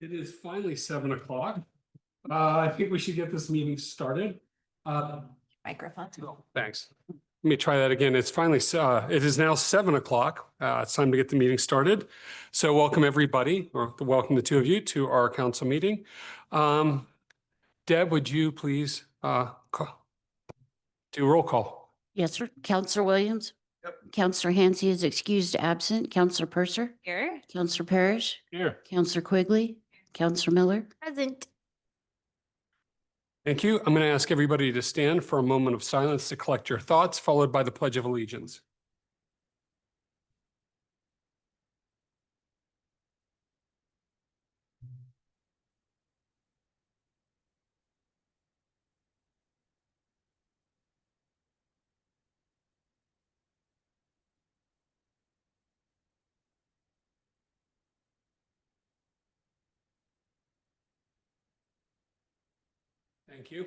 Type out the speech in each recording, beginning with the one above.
It is finally 7 o'clock. I think we should get this meeting started. Microphone. Thanks. Let me try that again. It's finally, it is now 7 o'clock. It's time to get the meeting started. So welcome everybody, or welcome the two of you to our council meeting. Deb, would you please do a roll call? Yes, sir. Counselor Williams? Yep. Counselor Hansi is excused absent. Counselor Purser? Here. Counselor Parrish? Here. Counselor Quigley? Counselor Miller? Present. Thank you. I'm going to ask everybody to stand for a moment of silence to collect your thoughts, followed by the Pledge of Allegiance. Thank you.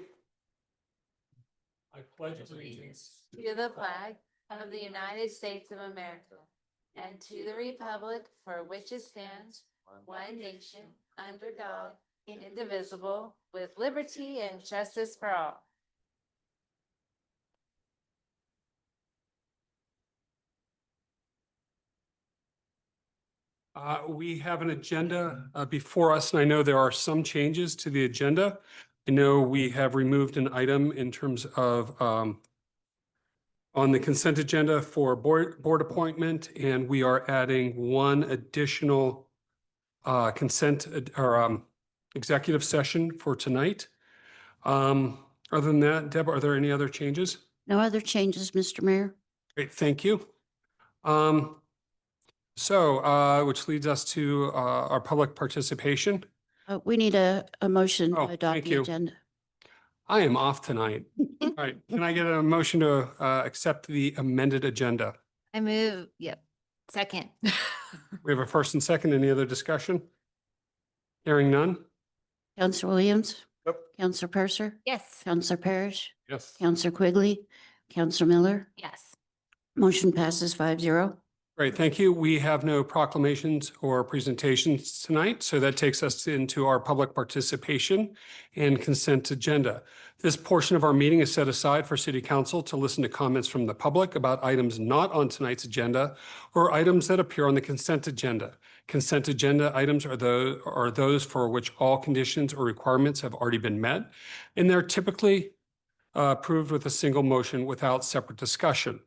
I pledge allegiance To the flag of the United States of America and to the republic for which it stands, one nation, under God, indivisible, with liberty and justice for all. We have an agenda before us, and I know there are some changes to the agenda. I know we have removed an item in terms of on the consent agenda for board appointment, and we are adding one additional consent or executive session for tonight. Other than that, Deb, are there any other changes? No other changes, Mr. Mayor. Great, thank you. Which leads us to our public participation. We need a motion Oh, to adopt thank the you. agenda. I am off tonight. All right, can I get a motion to accept the amended agenda? I move. Yep. Second. We have a first and second. Any other discussion? Hearing none? Counselor Williams? Yep. Counselor Purser? Yes. Counselor Parrish? Yes. Counselor Quigley? Counselor Miller? Yes. Motion passes 5-0. Great, thank you. We have no proclamations or presentations tonight, so that takes us into our public participation and consent agenda. This portion of our meeting is set aside for City Council to listen to comments from the public about items not on tonight's agenda or items that appear on the consent agenda. Consent agenda items are those for which all conditions or requirements have already been met, and they're typically approved with a single motion without separate discussion.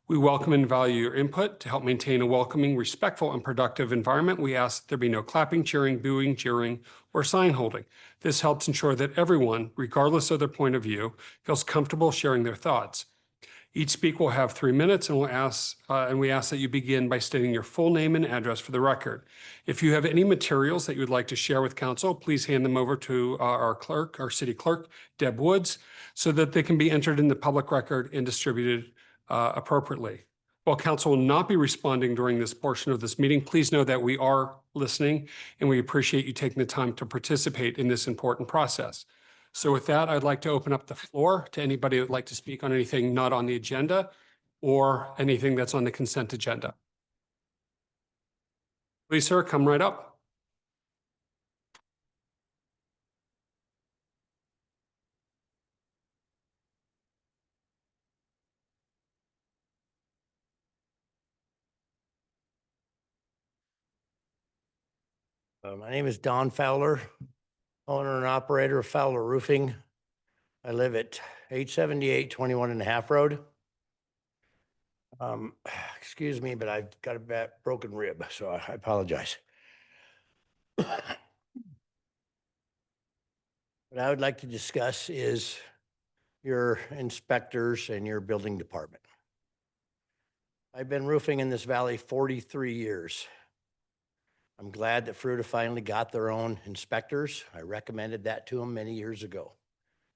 We welcome and value your input to help maintain a welcoming, respectful, and productive environment. We ask that there be no clapping, cheering, booing, jeering, or sign holding. This helps ensure that everyone, regardless of their point of view, feels comfortable sharing their thoughts. Each speaker will have 3 minutes, and we ask that you begin by stating your full name and address for the record. If you have any materials that you would like to share with council, please hand them over to our city clerk, Deb Woods, so that they can be entered in the public record and distributed appropriately. While council will not be responding during this portion of this meeting, please know that we are listening and we appreciate you taking the time to participate in this important process. So with that, I'd like to open up the floor to anybody who would like to speak on anything not on the agenda or anything that's on the consent agenda. Please, sir, come right up. My name is Don Fowler, owner and operator of Fowler Roofing. I live at 878 21 and a half Road. Excuse me, but I've got a broken rib, so I apologize. What I would like to discuss is your inspectors and your building department. I've been roofing in this valley 43 years. I'm glad that Fruita finally got their own inspectors. I recommended that to them many years ago.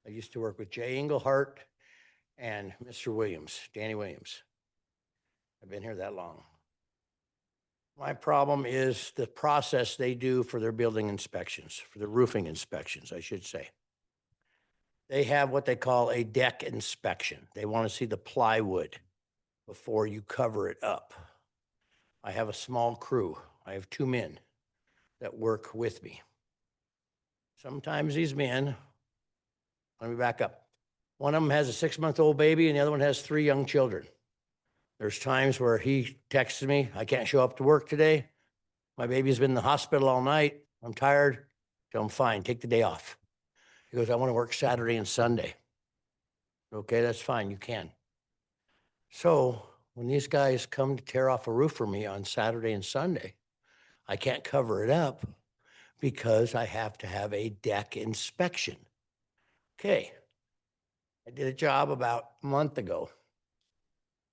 I used to work with Jay Englehart and Mr. Williams, Danny Williams. I've been here that long. My problem is the process they do for their building inspections, for the roofing inspections, I should say. They have what they call a deck inspection. They want to see the plywood before you cover it up. I have a small crew. I have 2 men that work with me. sometimes these men, let me back up. One of them has a 6-month-old baby and the other one has 3 young children. There's times where he texted me, I can't show up to work today. My baby's been in the hospital all night. I'm tired. Tell him, fine, take the day off. He goes, I want to work Saturday and Sunday. Okay, that's fine, you can. So when these guys come to tear off a roof for me on Saturday and Sunday, I can't cover it up because I have to have a deck inspection. Okay. I did a job about a month ago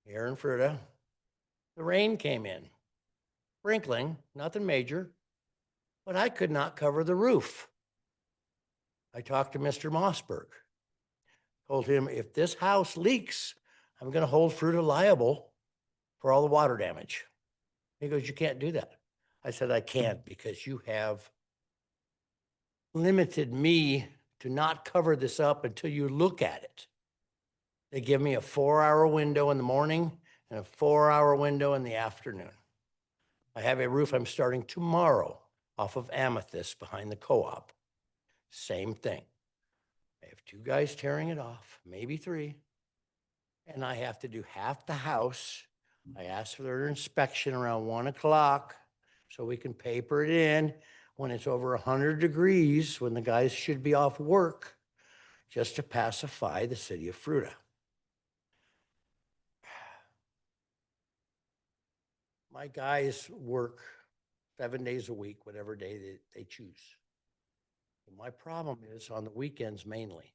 here in Fruita. The rain came in, sprinkling, nothing major, but I could not cover the roof. I talked to Mr. Mossberg, told him if this house leaks, I'm going to hold Fruita liable for all the water damage. He goes, you can't do that. I said, I can't because you have limited me to not cover this up until you look at it. They give me a 4-hour window in the morning and a 4-hour window in the afternoon. I have a roof I'm starting tomorrow off of Amethyst behind the co-op. Same thing. I have 2 guys tearing it off, maybe 3, and I have to do half the house. I asked for their inspection around 1 o'clock so we can paper it in when it's over 100 degrees, when the guys should be off work, just to pacify the city of Fruita. My guys work 7 days a week, whatever day they choose. My problem is on the weekends mainly.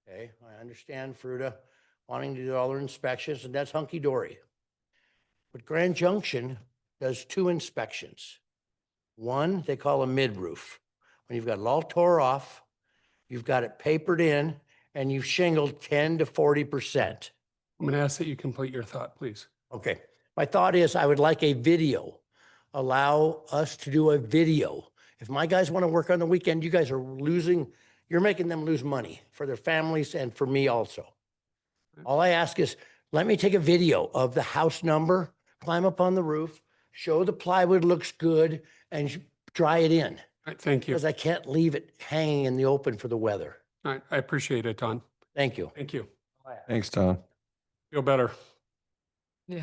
Okay, I understand Fruita wanting to do all their inspections, and that's hunky-dory. But Grand Junction does 2 inspections. One, they call a mid-roof. When you've got it all tore off, you've got it papered in, and you've shingled 10 to 40%. I'm going to ask that you complete your thought, please. Okay. My thought is I would like a video. Allow us to do a video. If my guys want to work on the weekend, you guys are losing, you're making them lose money for their families and for me also. All I ask is, let me take a video of the house number, climb up on the roof, show the plywood looks good, and dry it in. All right, thank you. Because I can't leave it hanging in the open for the weather. All right, I appreciate it, Don. Thank you. Thank you. Thanks, Don. Feel better. Yeah.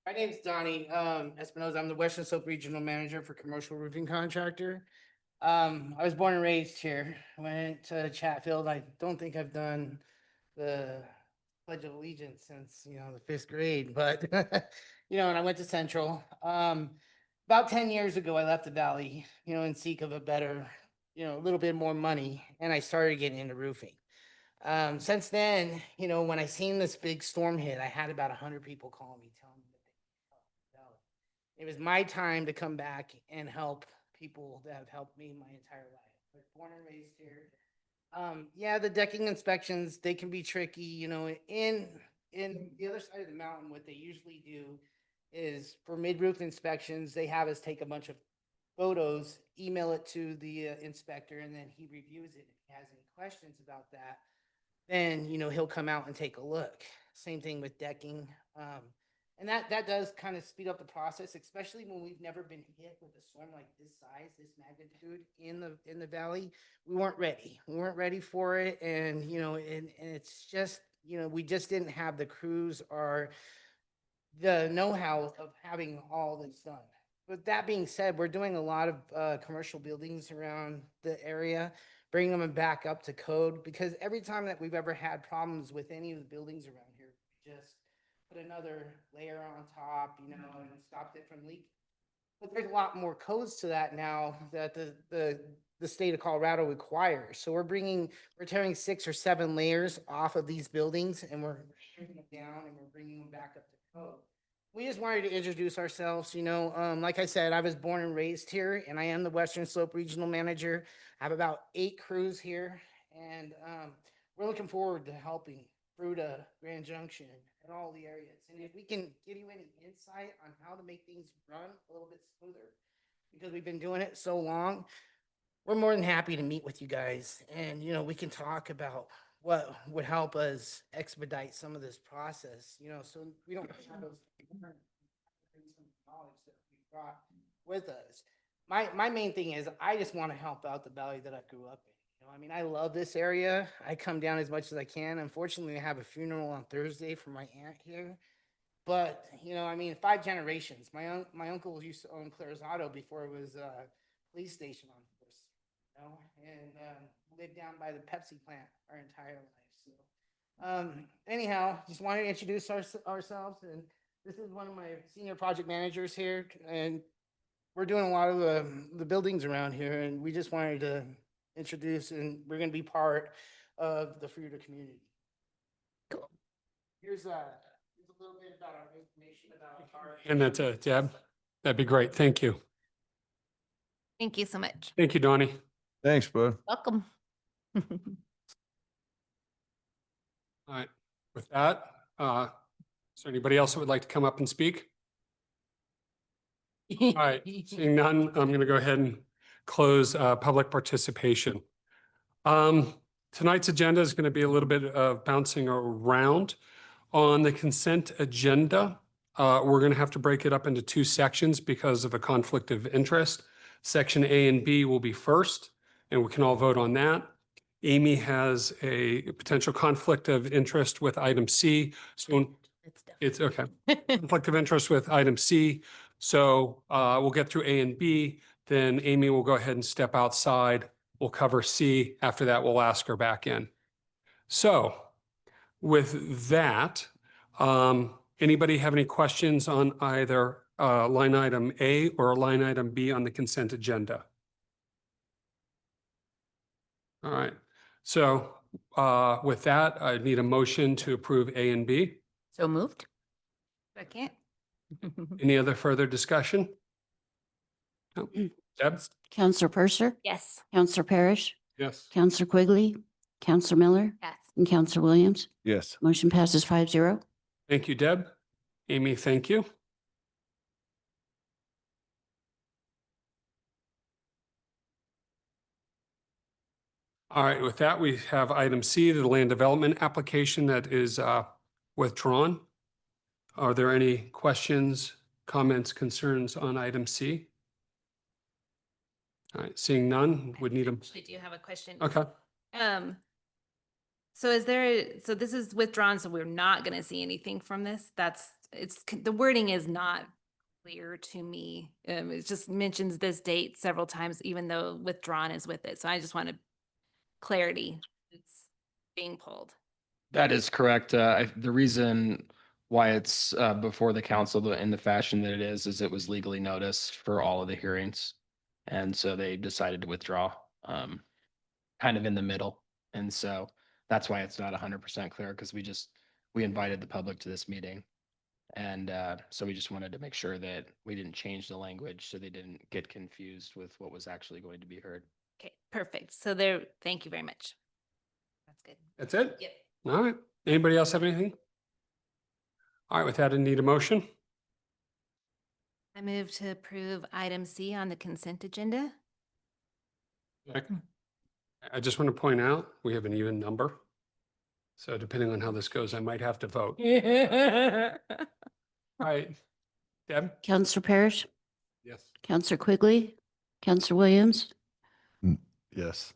My name's Donnie Espinoza. I'm the Western Slope Regional Manager for Commercial Roofing Contractor. I was born and raised here. Went to Chatfield. I don't think I've done the Pledge of Allegiance since, the 5th grade, but, and I went to Central. About 10 years ago, I left the Valley, in seek of a better, a little bit more money, and I started getting into roofing. Since then, when I seen this big storm hit, I had about 100 people call me telling me that they help. It was my time to come back and help people that have helped me my entire life. I was born and raised here. Yeah, the decking inspections, they can be tricky, in the other side of the mountain, what they usually do is for mid-roof inspections, they have us take a bunch of photos, email it to the inspector, and then he reviews it. If he has any questions about that, then, he'll come out and take a look. Same thing with decking. And that does kind of speed up the process, especially when we've never been hit with a storm like this size, this magnitude in the valley. We weren't ready. We weren't ready for it. And, and it's just, we just didn't have the crews or the know-how of having all this done. But that being said, we're doing a lot of commercial buildings around the area, bringing them back up to code, because every time that we've ever had problems with any of the buildings around here, we just put another layer on top, and stopped it from leaking. But there's a lot more codes to that now that the state of Colorado requires. So we're tearing 6 or 7 layers off of these buildings, and we're shrinking them down, and we're bringing them back up to code. We just wanted to introduce ourselves. Like I said, I was born and raised here, and I am the Western Slope Regional Manager. I have about 8 crews here, and we're looking forward to helping Fruita, Grand Junction, and all the areas. And if we can give you any insight on how to make things run a little bit smoother, because we've been doing it so long, we're more than happy to meet with you guys. And, we can talk about what would help us expedite some of this process, so we don't have those knowledge that we brought with us. My main thing is I just want to help out the valley that I grew up in. I mean, I love this area. I come down as much as I can. Unfortunately, I have a funeral on Thursday for my aunt here. But, I mean, 5 generations. My uncle used to own Claire's Auto before it was a police station on First, and lived down by the Pepsi plant our entire life. So, anyhow, just wanted to introduce ourselves. And this is one of my senior project managers here. And we're doing a lot of the buildings around here. And we just wanted to introduce, and we're going to be part of the Fruita community. Cool. Here's a little bit about our information about our. And that's Deb. That'd be great. Thank you. Thank you so much. Thank you, Donnie. Thanks, bud. Welcome. All right. With that, is there anybody else that would like to come up and speak? All right. Seeing none, I'm going to go ahead and close public participation. Tonight's agenda is going to be a little bit of bouncing around. On the consent agenda, we're going to have to break it up into 2 sections because of a conflict of interest. Section A and B will be first, and we can all vote on that. Amy has a potential conflict of interest with item C. So it's okay. Conflict of interest with item C. So we'll get through A and B. Then Amy will go ahead and step outside. We'll cover C. After that, we'll ask her back in. So with that, anybody have any questions on either line item A or line item B on the consent agenda? All right. So with that, I need a motion to approve A and B. So moved. Second. Any other further discussion? No. Deb? Counselor Purser, Yes. Counselor Parrish, Yes. Counselor Quigley, Counselor Miller, Yes. and Counselor Williams. Yes. Motion passes 5-0. Thank you, Deb. Amy, thank you. All right, with that, we have item C, the land development application that is withdrawn. Are there any questions, comments, concerns on item C? All right, seeing none, would need a, Actually, do you have a question? okay. So so this is withdrawn, so we're not gonna see anything from this? The wording is not clear to me. It just mentions this date several times, even though withdrawn is with it. So I just wanted clarity. It's being pulled. That is correct. The reason why it's before the council in the fashion that it is it was legally noticed for all of the hearings. And so they decided to withdraw kind of in the middle. And so that's why it's not 100% clear, because we invited the public to this meeting. And so we just wanted to make sure that we didn't change the language so they didn't get confused with what was actually going to be heard. Okay, perfect. So thank you very much. That's good. That's it? Yep. All right. Anybody else have anything? All right, with that, I need a motion. I move to approve item C on the consent agenda. I just want to point out, we have an even number. So depending on how this goes, I might have to vote. All right. Deb? Counselor Parrish, Yes. Counselor Quigley, Counselor Williams, Yes.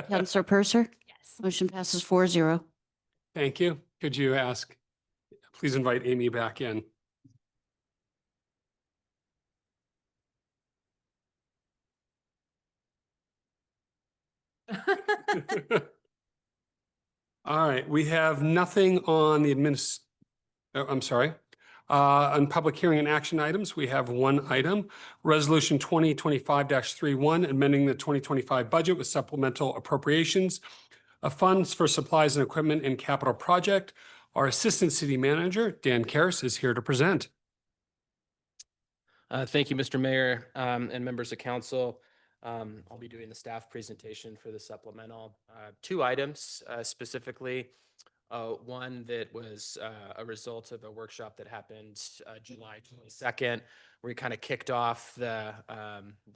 Counselor Purser. Yes. Motion passes 4-0. Thank you. Could you please invite Amy back in. All right, we have nothing on the on public hearing and action items. We have one item, Resolution 2025-31, amending the 2025 budget with supplemental appropriations of funds for supplies and equipment and capital project. Our Assistant City Manager, Dan Karras, is here to present. Thank you, Mr. Mayor, and members of council. I'll be doing the staff presentation for the supplemental. 2 items specifically One that was a result of a workshop that happened July 22nd, where we kind of kicked off the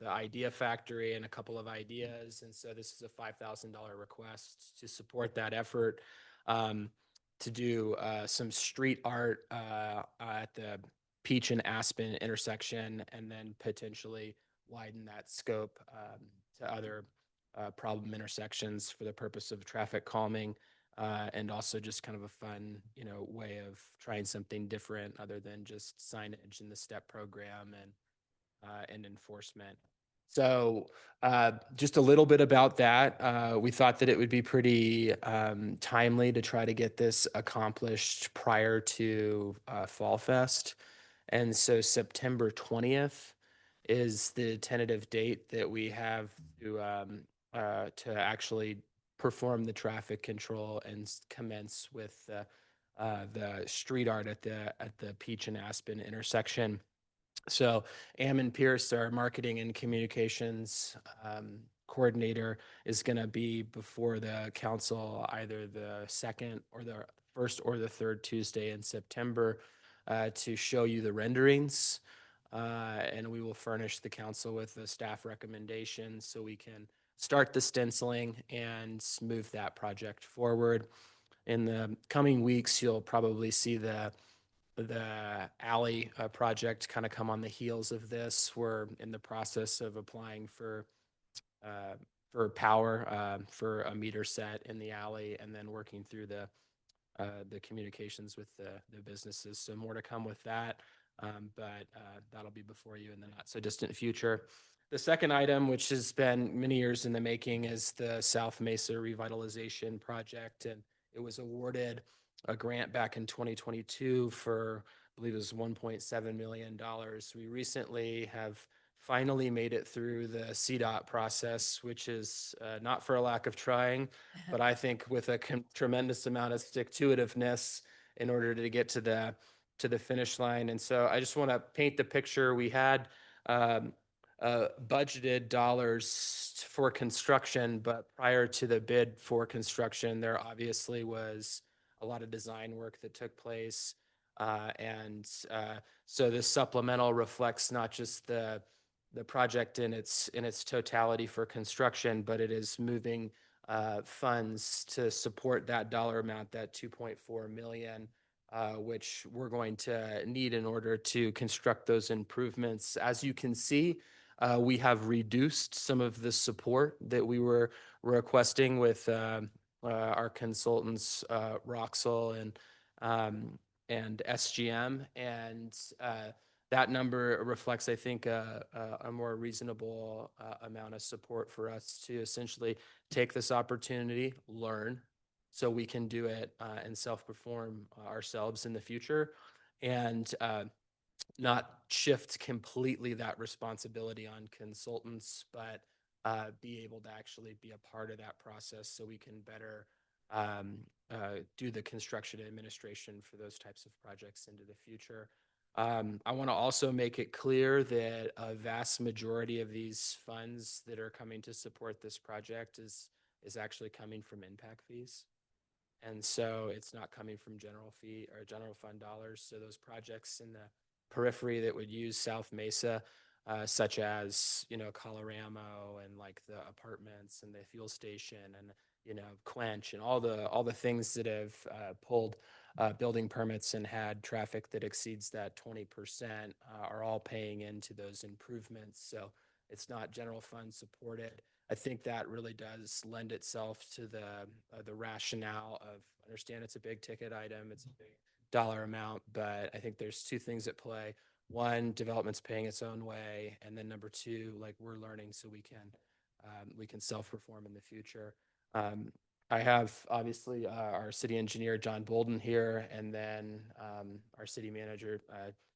idea factory and a couple of ideas. And so this is a $5,000 request to support that effort, to do some street art at the Peach and Aspen intersection, and then potentially widen that scope to other problem intersections for the purpose of traffic calming. And also just kind of a fun, way of trying something different other than just signage in the STEP program and enforcement. So just a little bit about that. We thought that it would be pretty timely to try to get this accomplished prior to Fall Fest. And so September 20th is the tentative date that we have to actually perform the traffic control and commence with the street art at the Peach and Aspen intersection. So Ammon Pierce, our marketing and communications coordinator, is going to be before the council either the second or the first or the third Tuesday in September to show you the renderings. And we will furnish the council with the staff recommendations so we can start the stenciling and move that project forward. In the coming weeks, you'll probably see the alley project kind of come on the heels of this. We're in the process of applying for power for a meter set in the alley, and then working through the communications with the businesses. So more to come with that, but that'll be before you in the not so distant future. The second item, which has been many years in the making, is the South Mesa Revitalization Project, and it was awarded a grant back in 2022 for, I believe it was $1.7 million. We recently have finally made it through the CDOT process, which is not for a lack of trying, but I think with a tremendous amount of stick-to-itiveness in order to get to the finish line. And so I just want to paint the picture. We had budgeted dollars for construction, but prior to the bid for construction, there obviously was a lot of design work that took place. So this supplemental reflects not just the project in its totality for construction, but it is moving funds to support that dollar amount, that 2.4 million, which we're going to need in order to construct those improvements. As you can see, we have reduced some of the support that we were requesting with our consultants, Roxel and SGM, and that number reflects, I think, a more reasonable amount of support for us to essentially take this opportunity, learn, so we can do it and self-perform ourselves in the future, and not shift completely that responsibility on consultants, but be able to actually be a part of that process so we can better do the construction administration for those types of projects into the future. I want to also make it clear that a vast majority of these funds that are coming to support this project is actually coming from impact fees. And so it's not coming from general fund dollars. So those projects in the periphery that would use South Mesa, such as, Coloramo and like the apartments and the fuel station and, Quench and all the things that have pulled building permits and had traffic that exceeds that 20% are all paying into those improvements. So it's not general fund supported. I think that really does lend itself to the rationale of, understand it's a big ticket item, it's a big dollar amount, but I think there's two things at play. One, development's paying its own way, and then number two, like we're learning so we can self-perform in the future. I have obviously our city engineer John Bolden here, and then our city manager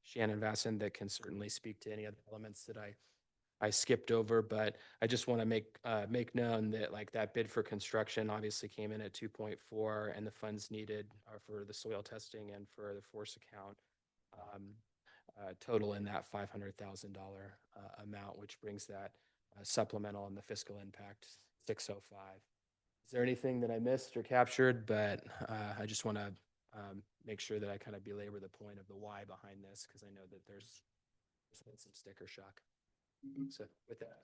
Shannon Vasson that can certainly speak to any other elements that I skipped over, but I just want to make known that like that bid for construction obviously came in at 2.4, and the funds needed for the soil testing and for the force account total in that $500,000 amount, which brings that supplemental and the fiscal impact 605. Is there anything that I missed or captured? But I just want to make sure that I kind of belabor the point of the why behind this, because I know that there's been some sticker shock. So with that,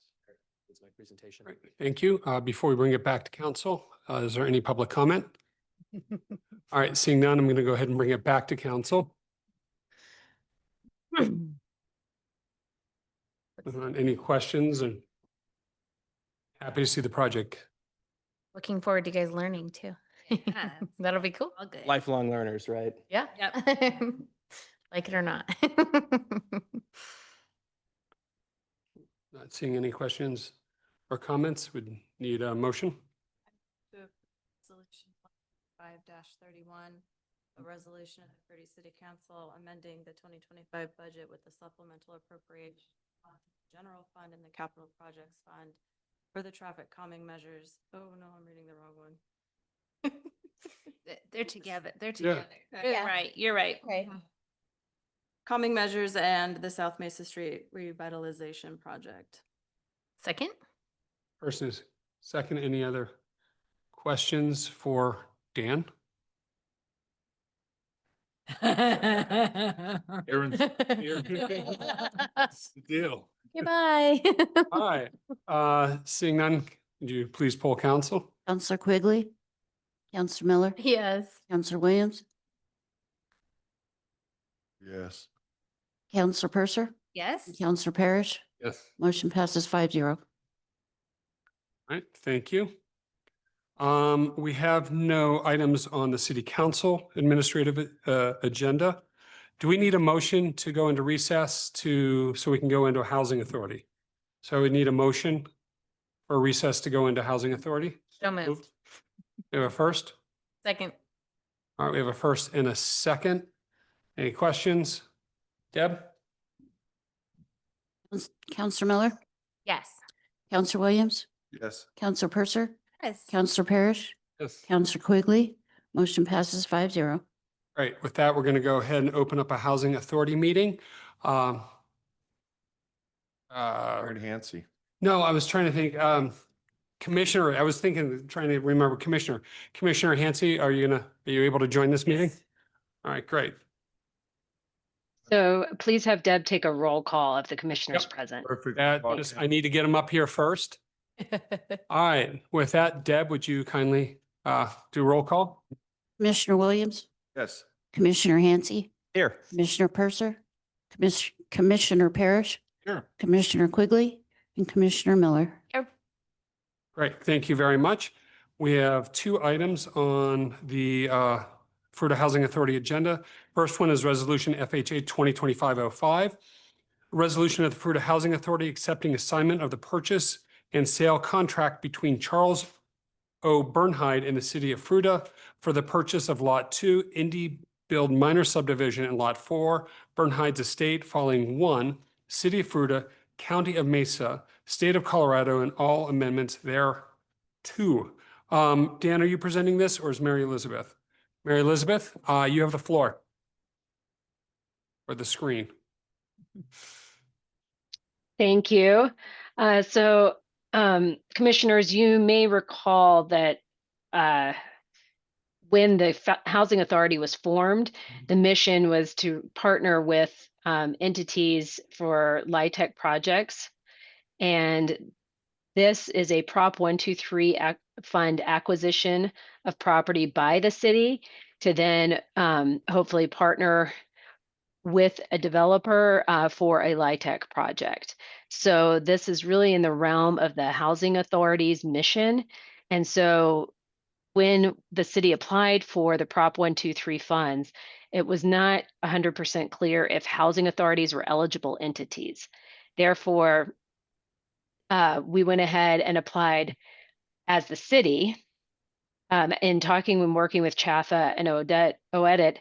that's my presentation. Right, thank you. Before we bring it back to council, is there any public comment? All right, seeing none, I'm going to go ahead and bring it back to council. Any questions? And happy to see the project. Looking forward to you guys learning too. Yeah, That'll be cool. all good. Lifelong learners, right? Yeah. Yep. Like it or not. Not seeing any questions or comments. Would need a motion. Resolution 5-31, a resolution of the Fruita City Council amending the 2025 budget with the supplemental appropriation of the general fund and the capital projects fund for the traffic calming measures. Oh, no, I'm reading the wrong one. They're together. They're Yeah. together. You're right, you're right. Okay. Calming measures and the South Mesa Street revitalization project. Second? Person is second. Any other questions for Dan? Aaron's here. That's the deal. Goodbye. All right, seeing none, could you please poll council? Counselor Quigley, Counselor Miller, Yes. Counselor Williams, Yes. Counselor Purser, Yes? Counselor Parrish. Yes. Motion passes 5-0. All right, thank you. We have no items on the city council administrative agenda. Do we need a motion to go into recess so we can go into a housing authority? So we need a motion for recess to go into housing authority. So moved. We have a first. Second. All right, we have a first and a second. Any questions? Deb? Counselor Miller, Yes. Counselor Williams, Yes. Counselor Purser, Yes. Counselor Parrish, Yes. Counselor Quigley. Motion passes 5-0. Great. With that, we're going to go ahead and open up a housing authority meeting. Aaron Hansi. No, I was trying to think, Commissioner, I was trying to remember Commissioner. Commissioner Hansi, are you able to join this meeting? All right, great. So please have Deb take a roll call if the commissioner is Yep. present. Perfect. I need to get them up here first. All right, with that, Deb, would you kindly do roll call? Commissioner Williams, Yes. Commissioner Hansi, Here. Commissioner Purser, Commissioner Parrish, Sure. Commissioner Quigley, and Commissioner Miller. Great, thank you very much. We have two items on the Fruita Housing Authority agenda. First one is Resolution FHA 2025-05. Resolution of the Fruita Housing Authority accepting assignment of the purchase and sale contract between Charles O. Bernhide and the City of Fruita for the purchase of Lot 2, Indy Build Minor Subdivision, and Lot 4, Bernhide's Estate, following 1, City of Fruita, County of Mesa, State of Colorado, and all amendments thereto. Dan, are you presenting this, or is Mary Elizabeth? Mary Elizabeth, you have the floor. Or the screen. Thank you. Commissioners, you may recall that when the Housing Authority was formed, the mission was to partner with entities for LIHTC projects. And this is a Prop 123 fund acquisition of property by the city to then hopefully partner with a developer for a LIHTC project. So this is really in the realm of the Housing Authority's mission. And so when the city applied for the Prop 123 funds, it was not 100% clear if housing authorities were eligible entities. Therefore, we went ahead and applied as the city. In talking and working with Chatha and OEDIT,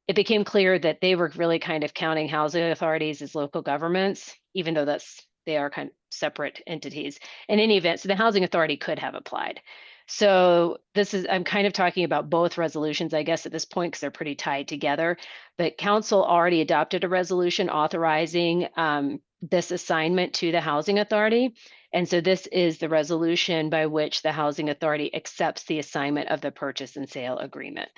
it became clear that they were really kind of counting housing authorities as local governments, even though they are kind of separate entities. In any event, so the housing authority could have applied. So I'm kind of talking about both resolutions, I guess, at this point, because they're pretty tied together. But council already adopted a resolution authorizing this assignment to the Housing Authority. And so this is the resolution by which the Housing Authority accepts the assignment of the purchase and sale agreement.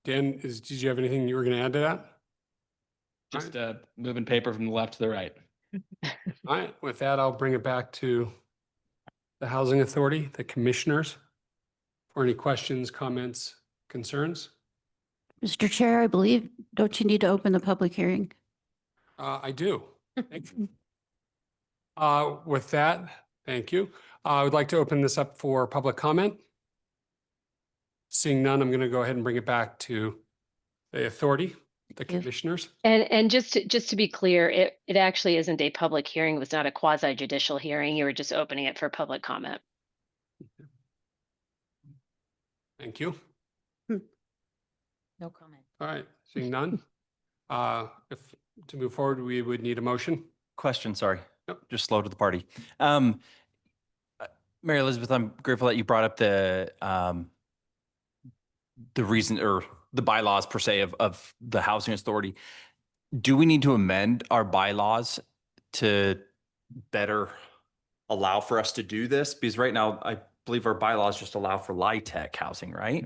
Dan, did you have anything you were going to add to that? Just moving paper from the left to the right. All right, with that, I'll bring it back to the Housing Authority, the commissioners, for any questions, comments, concerns. Mr. Chair, I believe, don't you need to open the public hearing? I do. Thank you. With that, thank you. I would like to open this up for public comment. Seeing none, I'm going to go ahead and bring it back to the authority, the Thank you. commissioners. And just to be clear, it actually isn't a public hearing. It was not a quasi judicial hearing. You were just opening it for public comment. Thank you. No comment. All right, seeing none. If to move forward, we would need a motion. Question, sorry. Yep. Just slow to the party. Mary Elizabeth, I'm grateful that you brought up the reason or the bylaws per se of the housing authority. Do we need to amend our bylaws to better allow for us to do this? Because right now, I believe our bylaws just allow for LIHTC housing, right?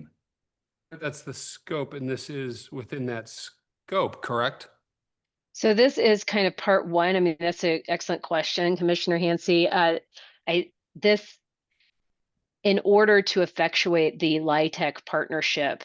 That's the scope, and this is within that scope, correct? So this is kind of part one. I mean, that's an excellent question, Commissioner Hansey. In order to effectuate the LIHTC partnership,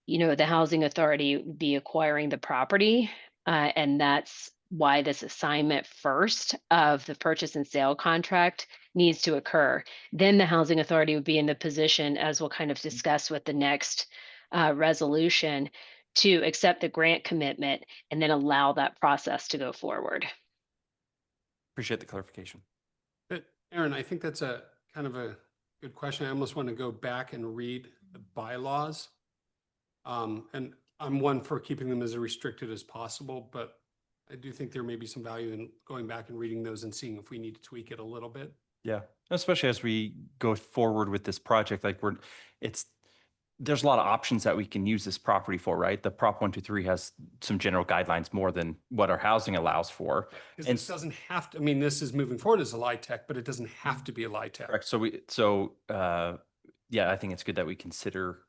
the Housing Authority would be acquiring the property, and that's why this assignment first of the purchase and sale contract needs to occur. Then the Housing Authority would be in the position, as we'll kind of discuss with the next resolution, to accept the grant commitment and then allow that process to go forward. Appreciate the clarification. But Aaron, I think that's a kind of a good question. I almost want to go back and read the bylaws. And I'm one for keeping them as restricted as possible, but I do think there may be some value in going back and reading those and seeing if we need to tweak it a little bit. Yeah, especially as we go forward with this project, like there's a lot of options that we can use this property for, right? The Prop 123 has some general guidelines more than what our housing allows for. Because And this doesn't have to, I mean, this is moving forward as a LIHTC, but it doesn't have to be a LIHTC. correct. Yeah, I think it's good that we consider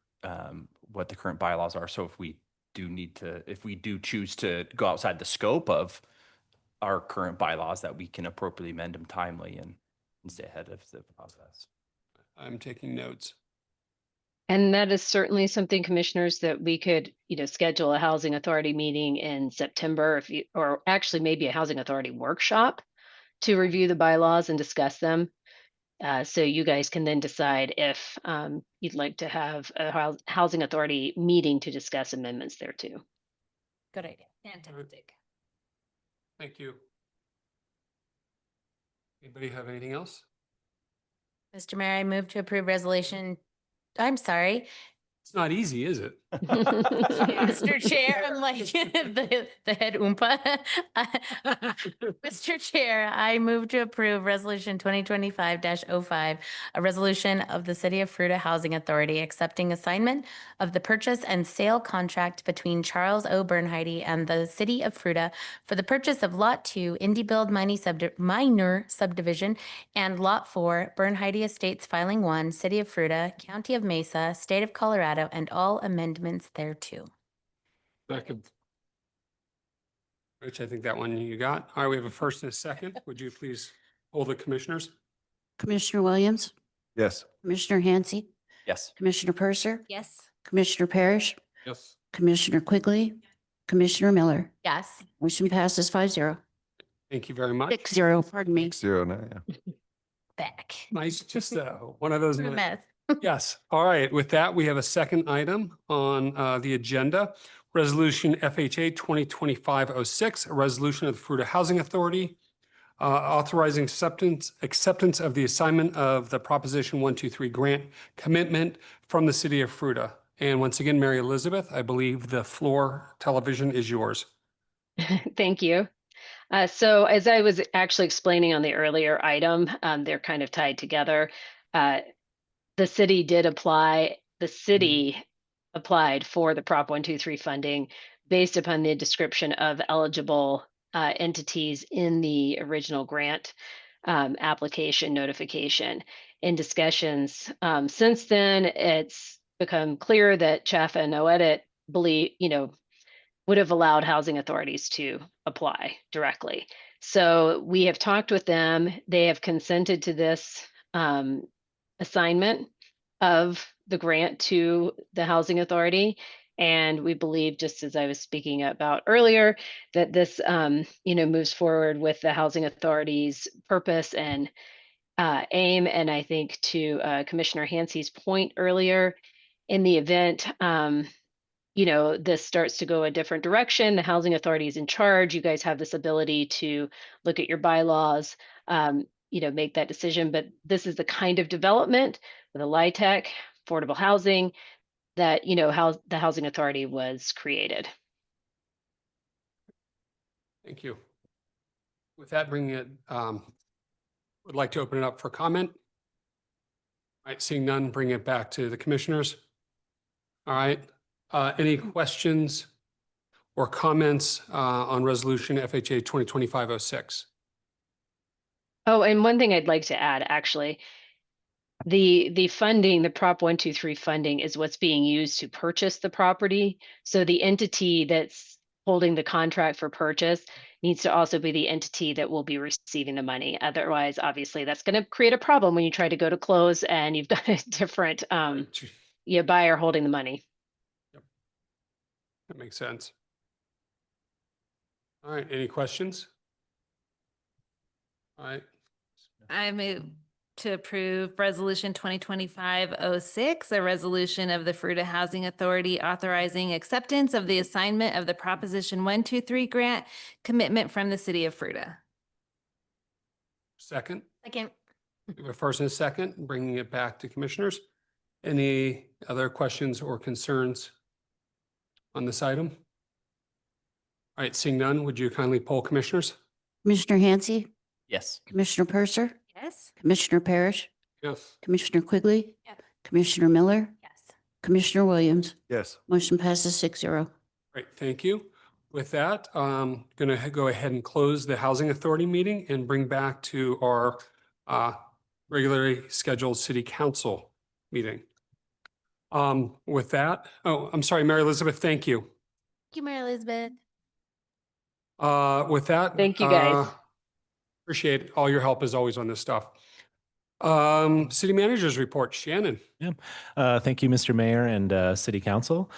what the current bylaws are. So if we do choose to go outside the scope of our current bylaws, that we can appropriately amend them timely and stay ahead of the process. I'm taking notes. And that is certainly something, commissioners, that we could, schedule a Housing Authority meeting in September, or actually maybe a Housing Authority workshop to review the bylaws and discuss them. So you guys can then decide if you'd like to have a Housing Authority meeting to discuss amendments there too. Good idea. Fantastic. Thank you. Anybody have anything else? Mr. Mayor, I move to approve resolution. I'm sorry. It's not easy, is it? Mr. Chair, I'm like the head Oompa. Mr. Chair, I move to approve resolution 2025-05, a resolution of the City of Fruita Housing Authority accepting assignment of the purchase and sale contract between Charles O. Bernheide and the City of Fruita for the purchase of Lot 2, Indie Build Minor Subdivision, and Lot 4, Bernheide Estates Filing 1, City of Fruita, County of Mesa, State of Colorado, and all amendments thereto. Second. Rich, I think that one you got. All right, we have a first and a second. Would you please hold the commissioners? Commissioner Williams, Yes. Commissioner Hansey, Yes. Commissioner Purser, Yes. Commissioner Parrish, Yes. Commissioner Quigley, Commissioner Miller. Yes. Motion passes 5-0. Thank you very much. 6-0, pardon me. 6-0 now, yeah. Back. Nice, just one of those. What a minutes. mess. Yes. All right. With that, we have a second item on the agenda. Resolution FHA 2025-06, a resolution of the Fruita Housing Authority authorizing acceptance of the assignment of the Proposition 123 grant commitment from the City of Fruita. And once again, Mary Elizabeth, I believe the floor television is yours. Thank you. So as I was actually explaining on the earlier item, they're kind of tied together. The city did apply. The city applied for the Prop 123 funding based upon the description of eligible entities in the original grant application notification. In discussions since then, it's become clear that Chafa and No Edit would have allowed housing authorities to apply directly. So we have talked with them. They have consented to this assignment of the grant to the housing authority. And we believe, just as I was speaking about earlier, that this, moves forward with the housing authority's purpose and aim. And I think to Commissioner Hansey's point earlier, in the event, this starts to go a different direction, the housing authority is in charge. You guys have this ability to look at your bylaws, make that decision. But this is the kind of development with a LIHTC, affordable housing, that, how the housing authority was created. Thank you. With that, bringing it, would like to open it up for comment. All right, seeing none, bring it back to the commissioners. All right, any questions or comments on resolution FHA 2025-06? Oh, and one thing I'd like to add, actually, the funding, the Prop 123 funding is what's being used to purchase the property. So the entity that's holding the contract for purchase needs to also be the entity that will be receiving the money. Otherwise, obviously, that's going to create a problem when you try to go to close and you've got a different buyer holding the money. Yep. That makes sense. All right, any questions? All right. I move to approve resolution 2025-06, a resolution of the Fruita Housing Authority authorizing acceptance of the assignment of the Proposition 123 grant commitment from the city of Fruita. Second, Second. we have a first and a second, bringing it back to commissioners. Any other questions or concerns on this item? All right, seeing none, would you kindly poll commissioners? Commissioner Hansey, Yes. Commissioner Purser, Yes? Commissioner Parrish, Yes. Commissioner Quigley, Yes. Commissioner Miller, Yes. Commissioner Williams. Yes. Motion passes 6-0. Great, thank you. With that, I'm going to go ahead and close the Housing Authority meeting and bring back to our regularly scheduled City Council meeting. With that, I'm sorry, Mary Elizabeth, thank you. Thank you, Mary Elizabeth. With that. Thank you, guys. Appreciate all your help as always on this stuff. City Manager's report, Shannon. Thank you, Mr. Mayor and City Council.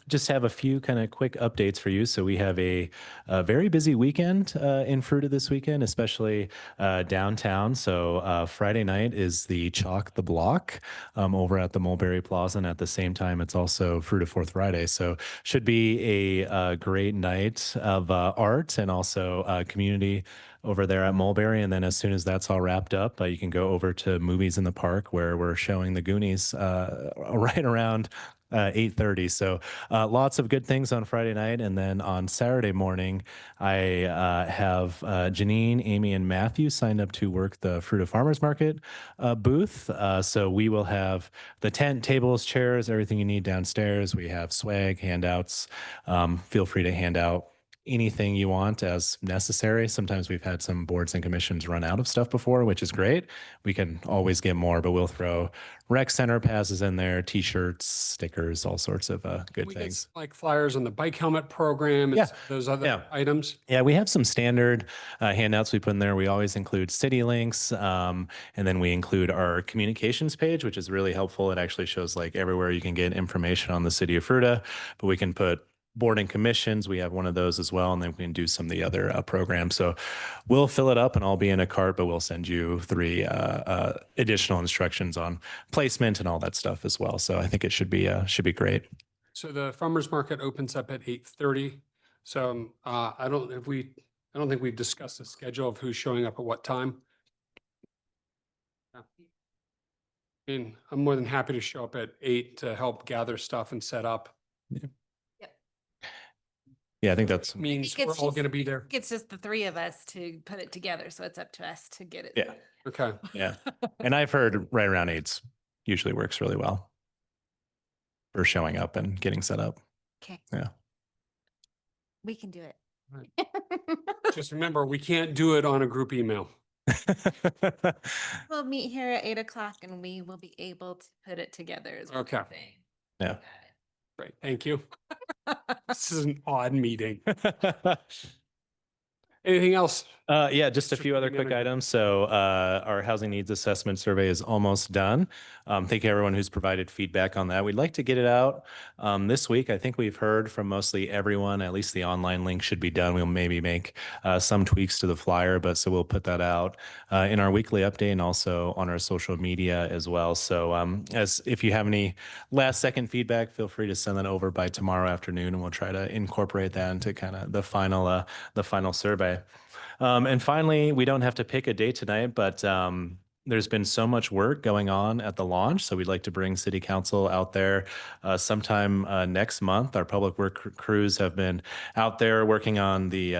Just have a few kind of quick updates for you. So we have a very busy weekend in Fruita this weekend, especially downtown. So Friday night is the Chalk the Block over at the Mulberry Plaza, and at the same time, it's also Fruita 4th Friday. So should be a great night of art and also community over there at Mulberry. And then as soon as that's all wrapped up, you can go over to Movies in the Park, where we're showing the Goonies right around 8:30. So lots of good things on Friday night. And then on Saturday morning, I have Janine, Amy, and Matthew signed up to work the Fruita Farmers Market booth. So we will have the tent, tables, chairs, everything you need downstairs. We have swag, handouts. Feel free to hand out anything you want as necessary. Sometimes we've had some boards and commissions run out of stuff before, which is great. We can always get more, but we'll throw rec center passes in there, t-shirts, stickers, all sorts of good We things. get like flyers on the bike helmet program and Yeah. those other Yeah. items. Yeah, we have some standard handouts we put in there. We always include city links, and then we include our communications page, which is really helpful. It actually shows like everywhere you can get information on the city of Fruita, but we can put board and commissions. We have one of those as well, and then we can do some of the other programs. So we'll fill it up and I'll be in a cart, but we'll send you 3 additional instructions on placement and all that stuff as well. So I think it should be great. So the farmer's market opens up at 8:30. So I don't think we've discussed the schedule of who's showing up at what time. Yeah. I mean, I'm more than happy to show up at 8 to help gather stuff and set up. Yeah, I think that's Means It's we're all just- going to be there. It's just the three of us to put it together, so it's up to us to get it. Yeah. Okay. yeah. And I've heard right around 8 usually works really well. for showing up and getting set up. Okay. Yeah. We can do it. Just remember, we can't do it on a group email. We'll meet here at 8 o'clock and we will be able to put it together. Is what I'm Okay. saying. Yeah. Great, thank you. This is an odd meeting. Anything else? Yeah, just a Mr. few other City quick Manager. items. So our housing needs assessment survey is almost done. Thank you everyone who's provided feedback on that. We'd like to get it out this week. I think we've heard from mostly everyone. At least the online link should be done. We'll maybe make some tweaks to the flyer, but so we'll put that out in our weekly update and also on our social media as well. So as if you have any last second feedback, feel free to send that over by tomorrow afternoon, and we'll try to incorporate that into kind of the final survey. And finally, we don't have to pick a date tonight, but there's been so much work going on at the launch. So we'd like to bring City Council out there sometime next month. Our public work crews have been out there working on the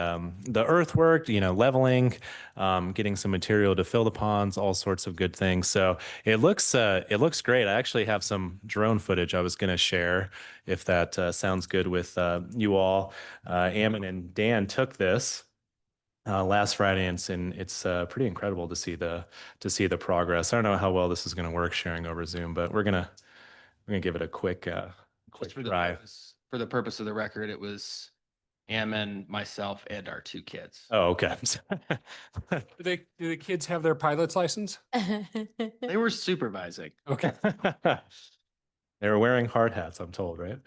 earthwork, leveling, getting some material to fill the ponds, all sorts of good things. So it looks great. I actually have some drone footage I was going to share if that sounds good with you all. Ammon and Dan took this last Friday, and it's pretty incredible to see the progress. I don't know how well this is going to work sharing over Zoom, but we're gonna give it a quick Just for try. for the purpose of the record, it was Ammon, myself, and our 2 kids. Oh, okay. Do the kids have their pilot's license? They were supervising. Okay. They were wearing hard hats, I'm told, right?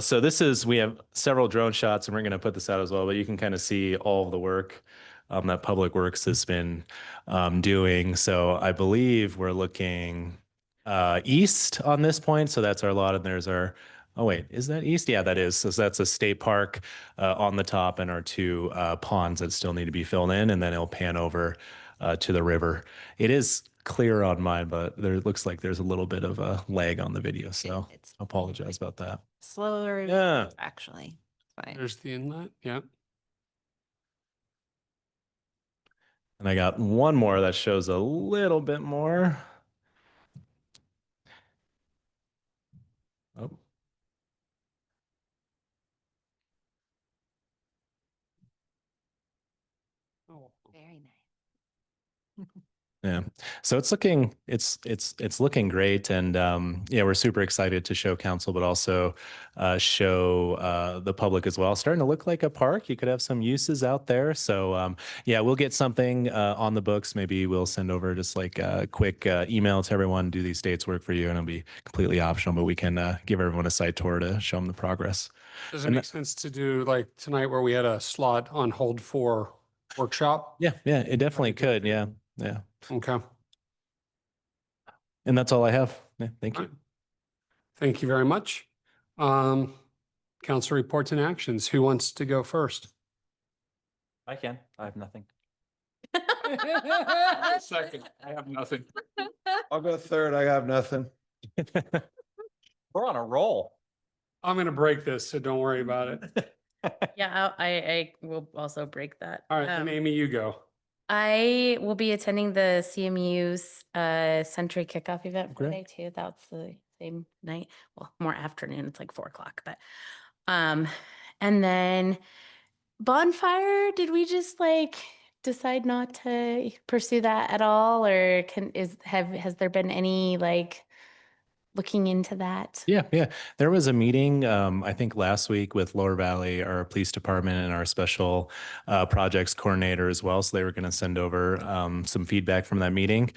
So we have several drone shots, and we're going to put this out as well, but you can kind of see all of the work that Public Works has been doing. So I believe we're looking east on this point. So that's our lot, and there's our, oh wait, is that east? Yeah, that is. So that's a state park on the top, and our 2 ponds that still need to be filled in, and then it'll pan over to the river. It is clear on mine, but there looks like there's a little bit of a lag on the video, so It's I apologize about that. slower. Yeah. Actually. Fine. There's the inlet, yeah. And I got one more that shows a little bit more. Oh. Very nice. Yeah. So it's looking great, and yeah, we're super excited to show council, but also show the public as well. Starting to look like a park. You could have some uses out there. So yeah, we'll get something on the books. Maybe we'll send over just like a quick email to everyone. Do these dates work for you? And it'll be completely optional, but we can give everyone a site tour to show them the progress. Does it And make sense to do like tonight where we had a slot on hold for workshop? Yeah, it definitely could. Yeah. Okay. And that's all I have. Yeah, thank you. All right. Thank you very much. Council reports and actions. Who wants to go first? I can. I have nothing. Second, I have nothing. I'll go third. I have nothing. We're on a roll. I'm going to break this, so don't worry about it. Yeah, I will also break that. All right, then Amy, you go. I will be attending the CMU's Century Kickoff event Great. Friday too. That's the same night. Well, more afternoon. It's like 4 o'clock, but and then bonfire. Did we just like decide not to pursue that at all, or has there been any like looking into that? Yeah. There was a meeting, I think last week with Lower Valley, our police department, and our special projects coordinator as well. So they were going to send over some feedback from that meeting.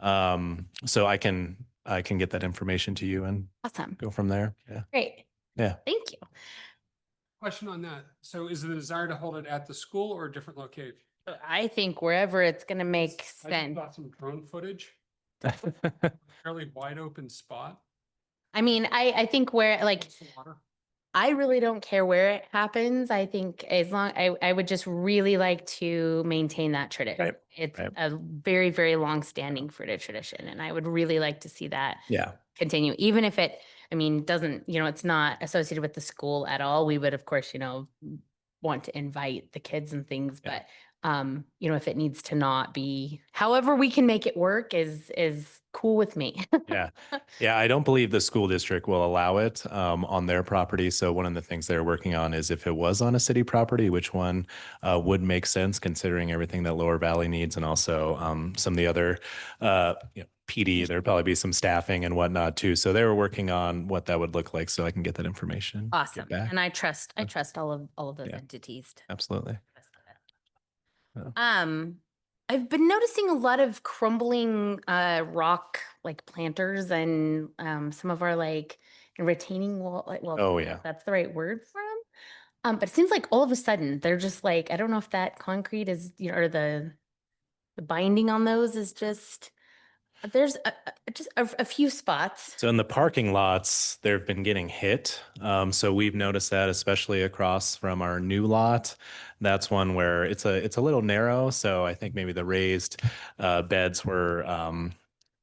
So I can get that information to you and Awesome. go from there. Yeah. Great. Yeah. Thank you. Question on that. So is the desire to hold it at the school or a different location? I think wherever it's going to make I just sense. got some drone footage, fairly wide open spot. I mean, I think where like Some water. I really don't care where it happens. I think as long I would just really like to maintain that tradition. Right, It's right. a very, very long standing Fruita tradition. And I would really like to see that Yeah. continue, even if it, I mean, doesn't, it's not associated with the school at all. We would, of course, want to invite the kids and things, Yeah. but if it needs to not be, however we can make it work is cool with me. Yeah. Yeah. I don't believe the school district will allow it on their property. So one of the things they're working on is if it was on a city property, which one would make sense considering everything that Lower Valley needs and also some of the other, PD, there'd probably be some staffing and whatnot too. So they were working on what that would look like so I can get that information. get Awesome. back. And I trust all of those Yeah. entities. Absolutely. I've been noticing a lot of crumbling rock like planters and some of our like retaining wall well Oh, yeah. that's the right word for them. But it seems like all of a sudden they're just like I don't know if that concrete is or the binding on those is just there's just a few spots. So in the parking lots, they've been getting hit. So we've noticed that, especially across from our new lot. That's one where it's a little narrow. So I think maybe the raised beds were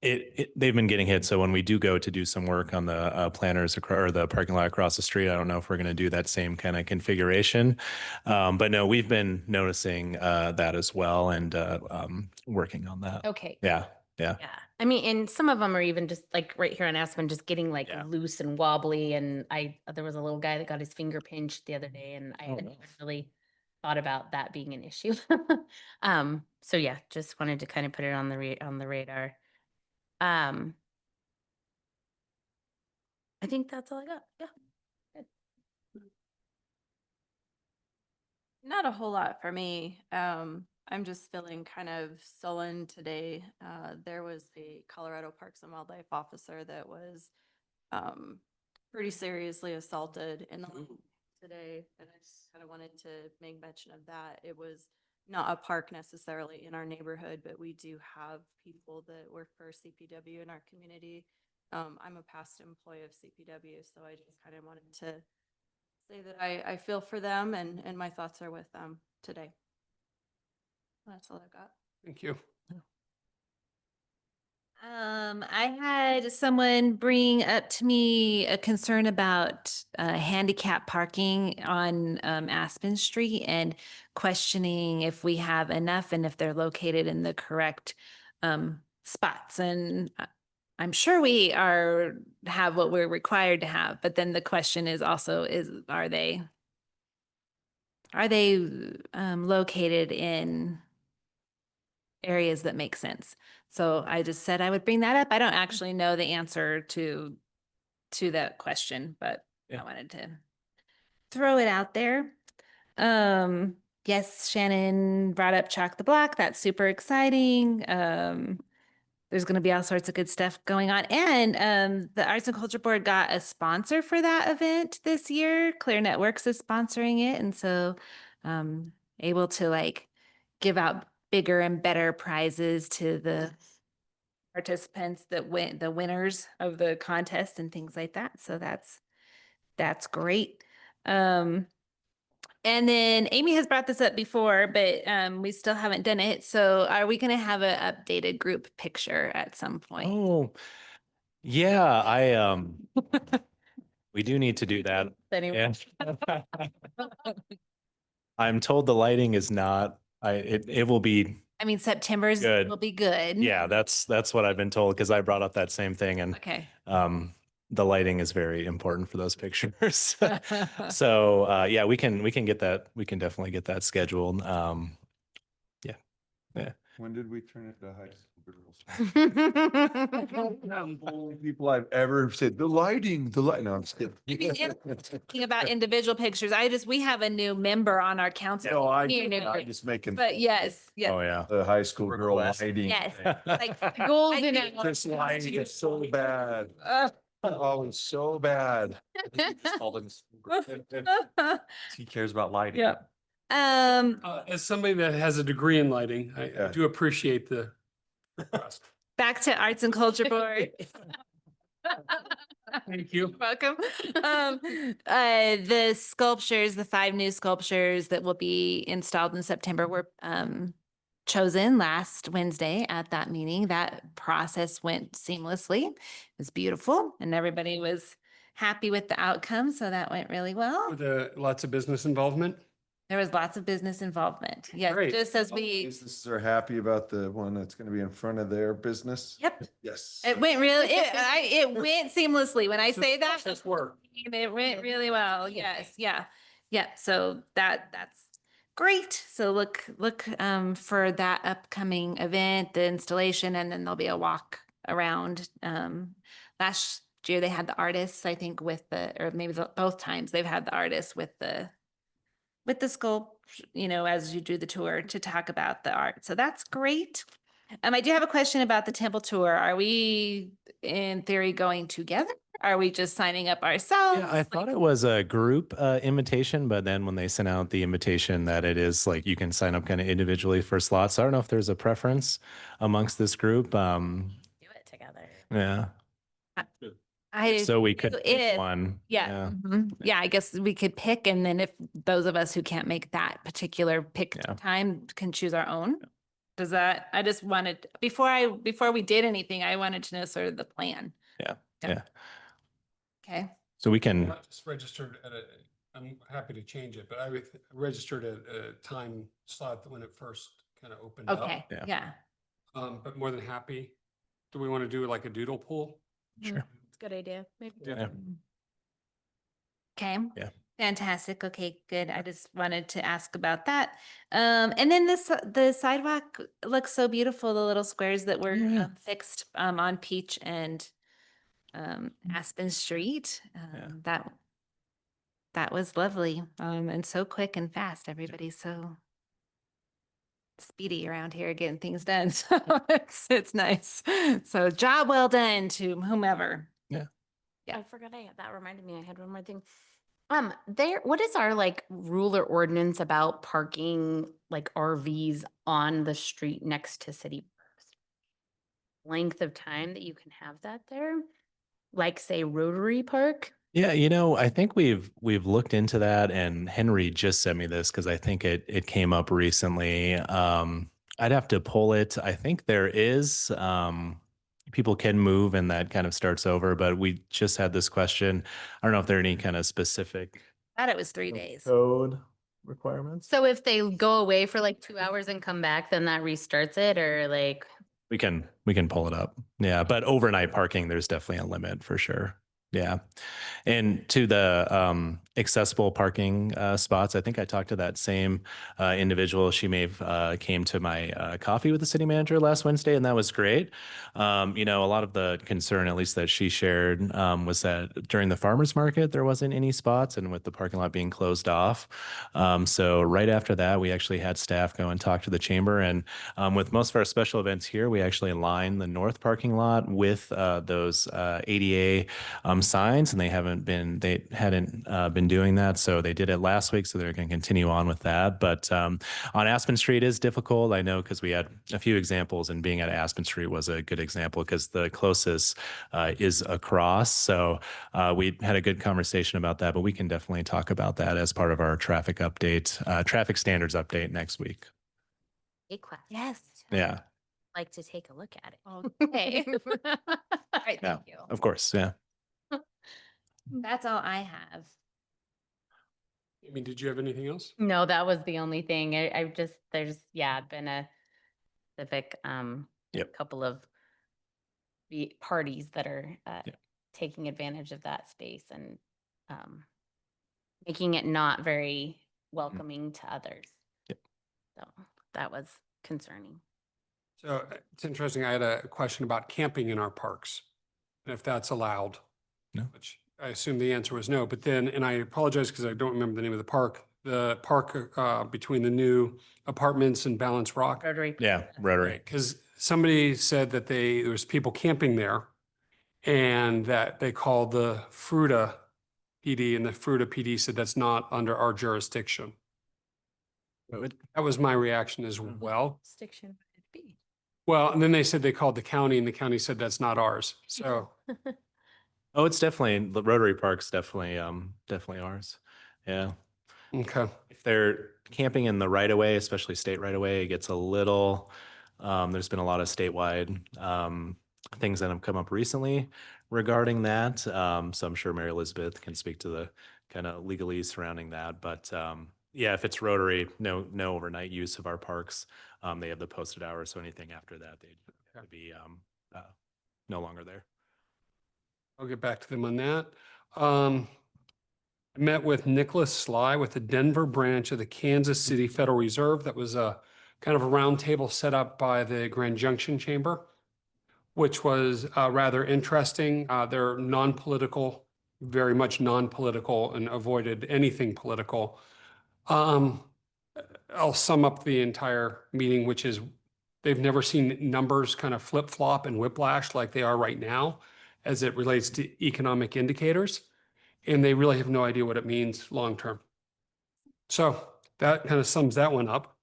they've been getting hit. So when we do go to do some work on the planters or the parking lot across the street, I don't know if we're going to do that same kind of configuration. But no, we've been noticing that as well and working on that. Okay. Yeah. Yeah. Yeah. I mean, and some of them are even just like right here on Aspen, just getting like Yeah. loose and wobbly. And there was a little guy that got his finger pinched the other day and I hadn't even really thought about that being an issue. So yeah, just wanted to kind of put it on the radar. I think that's all I got. Yeah. Not a whole lot for me. I'm just feeling kind of sullen today. There was a Colorado Parks and Wildlife officer that was pretty seriously assaulted in the today, and I just kind of wanted to make mention of that. It was not a park necessarily in our neighborhood, but we do have people that work for CPW in our community. I'm a past employee of CPW, so I just kind of wanted to say that I feel for them and my thoughts are with them today. That's all I've got. Thank you. I had someone bring up to me a concern about handicap parking on Aspen Street and questioning if we have enough and if they're located in the correct spots. And I'm sure we have what we're required to have, but then the question is also are they located in areas that make sense? So I just said I would bring that up. I don't actually know the answer to that question, but Yeah. I wanted to throw it out there. Yes, Shannon brought up Chalk the Block. That's super exciting. There's going to be all sorts of good stuff going on. And the Arts and Culture Board got a sponsor for that event this year. Clear Networks is sponsoring it. And so able to like give out bigger and better prizes to the participants that win, the winners of the contest and things like that. So that's great. And then Amy has brought this up before, but we still haven't done it. So are we going to have an updated group picture at some point? Oh, yeah. We do need to do that. Anyway. Yeah. I'm told the lighting is not. It will be. I mean, September's Good. will be good. Yeah, that's what I've been told because I brought up that same thing and Okay. the lighting is very important for those pictures. So yeah, we can get that. We can definitely get that scheduled. Yeah. When did we turn it to high school girls? Only people I've ever said, the lighting. No, I'm just kidding. Thinking about individual pictures, we have a new member on our council. No, I Community. just making But yes, yes. Oh yeah. the high school girl lighting. Yes, like the golden hour. This lighting is so bad. Oh, it's so bad. He cares about lighting. Yeah. As somebody that has a degree in lighting, I Yeah. do appreciate the request. Back to Arts and Culture Board. Thank you. Welcome. The sculptures, the 5 new sculptures that will be installed in September were chosen last Wednesday at that meeting. That process went seamlessly. It was beautiful and everybody was happy with the outcome. So that went really well. With lots of business involvement. There was lots of business involvement. Yeah, Great. just as we, Businesses are happy about the one that's gonna be in front of their business. yep, Yes. it went really, it went seamlessly. When I say that, Just work. it went really well. Yes, yeah. Yeah, so that's great. So look for that upcoming event, the installation, and then there'll be a walk around. Last year they had the artists, I think, with or maybe both times they've had the artists with the sculpt, as you do the tour to talk about the art. So that's great. I do have a question about the temple tour. Are we in theory going together? Are we just signing up ourselves? Yeah, I thought it was a group invitation, but then when they sent out the invitation that it is like you can sign up kind of individually for slots. I don't know if there's a preference amongst this group. Do it together. Yeah. I So we could do pick if- one. Yeah. Yeah, I guess we could pick, and then if those of us who can't make that particular picked Yeah. time can choose our own. Does that, I just wanted, before we did anything, I wanted to know sort of the plan. Yeah. Yeah. Yeah. Okay. So we can, I just registered I'm happy to change it, but I registered at a time slot when it first kind of opened up. Okay, Yeah. yeah. But more than happy. Do we want to do like a doodle pool? sure. It's a good idea. Maybe. Yeah. Okay. Yeah. Fantastic. Okay, good. I just wanted to ask about that. And then the sidewalk looks so beautiful, the little squares that were Yeah. fixed on Peach and Aspen Street. That was lovely. And so quick and fast. Everybody's so speedy around here getting things done. So it's nice. So job well done to whomever. Yeah. I forgot that reminded me, I had one more thing. What is our like rule or ordinance about parking like RVs on the street next to city parks? Length of time that you can have that there? Like say Rotary Park? Yeah, I think we've looked into that, and Henry just sent me this because I think it came up recently. I'd have to pull it. I think there is people can move and that kind of starts over, but we just had this question. I don't know if there are any kind of specific Thought it was 3 days. code requirements. So if they go away for like 2 hours and come back, then that restarts it, or like, We can pull it up. Yeah, but overnight parking, there's definitely a limit for sure. Yeah. And to the accessible parking spots, I think I talked to that same individual. She may have came to my coffee with the city manager last Wednesday, and that was great. A lot of the concern, at least that she shared, was that during the farmers market, there wasn't any spots, and with the parking lot being closed off. So right after that, we actually had staff go and talk to the chamber. And with most of our special events here, we actually line the north parking lot with those ADA signs, and they hadn't been doing that. So they did it last week. So they're going to continue on with that. But on Aspen Street is difficult. I know because we had a few examples, and being at Aspen Street was a good example because the closest is across. So we had a good conversation about that, but we can definitely talk about that as part of our traffic update, traffic standards update next week. big question. Yes. Yeah. Like to take a look at it. Okay. All right, Yeah. thank you. Of course. Yeah. That's all I have. Did you have anything else? No, that was the only thing. There's been a specific Yep. couple of the parties that are taking advantage of that space and making it not very welcoming to others. Yep. So that was concerning. So it's interesting. I had a question about camping in our parks, and if that's allowed. No. Which I assume the answer was no, but then, and I apologize because I don't remember the name of the park between the new apartments and Balance Rock. Rotary. Yeah. Rotary. Because somebody said that there was people camping there and that they called the Fruita PD, and the Fruita PD said that's not under our jurisdiction. That was my reaction as well. Jurisdiction would it be? Well, and then they said they called the county, and the county said that's not ours. So Oh, it's definitely the Rotary Park's definitely ours. Yeah. okay. If they're camping in the right of way, especially state right of way, it gets a little, there's been a lot of statewide things that have come up recently regarding that. So I'm sure Mary Elizabeth can speak to the kind of legalese surrounding that. But Yeah, if it's Rotary, no overnight use of our parks. They have the posted hours, so anything after that, they'd have to be no longer there. I'll get back to them on that. I met with Nicholas Sly with the Denver branch of the Kansas City Federal Reserve. That was a kind of a roundtable set up by the Grand Junction Chamber, which was rather interesting. They're non-political, very much non-political, and avoided anything political. I'll sum up the entire meeting, which is they've never seen numbers kind of flip-flop and whiplash like they are right now as it relates to economic indicators. And they really have no idea what it means long-term. So that kind of sums that one up.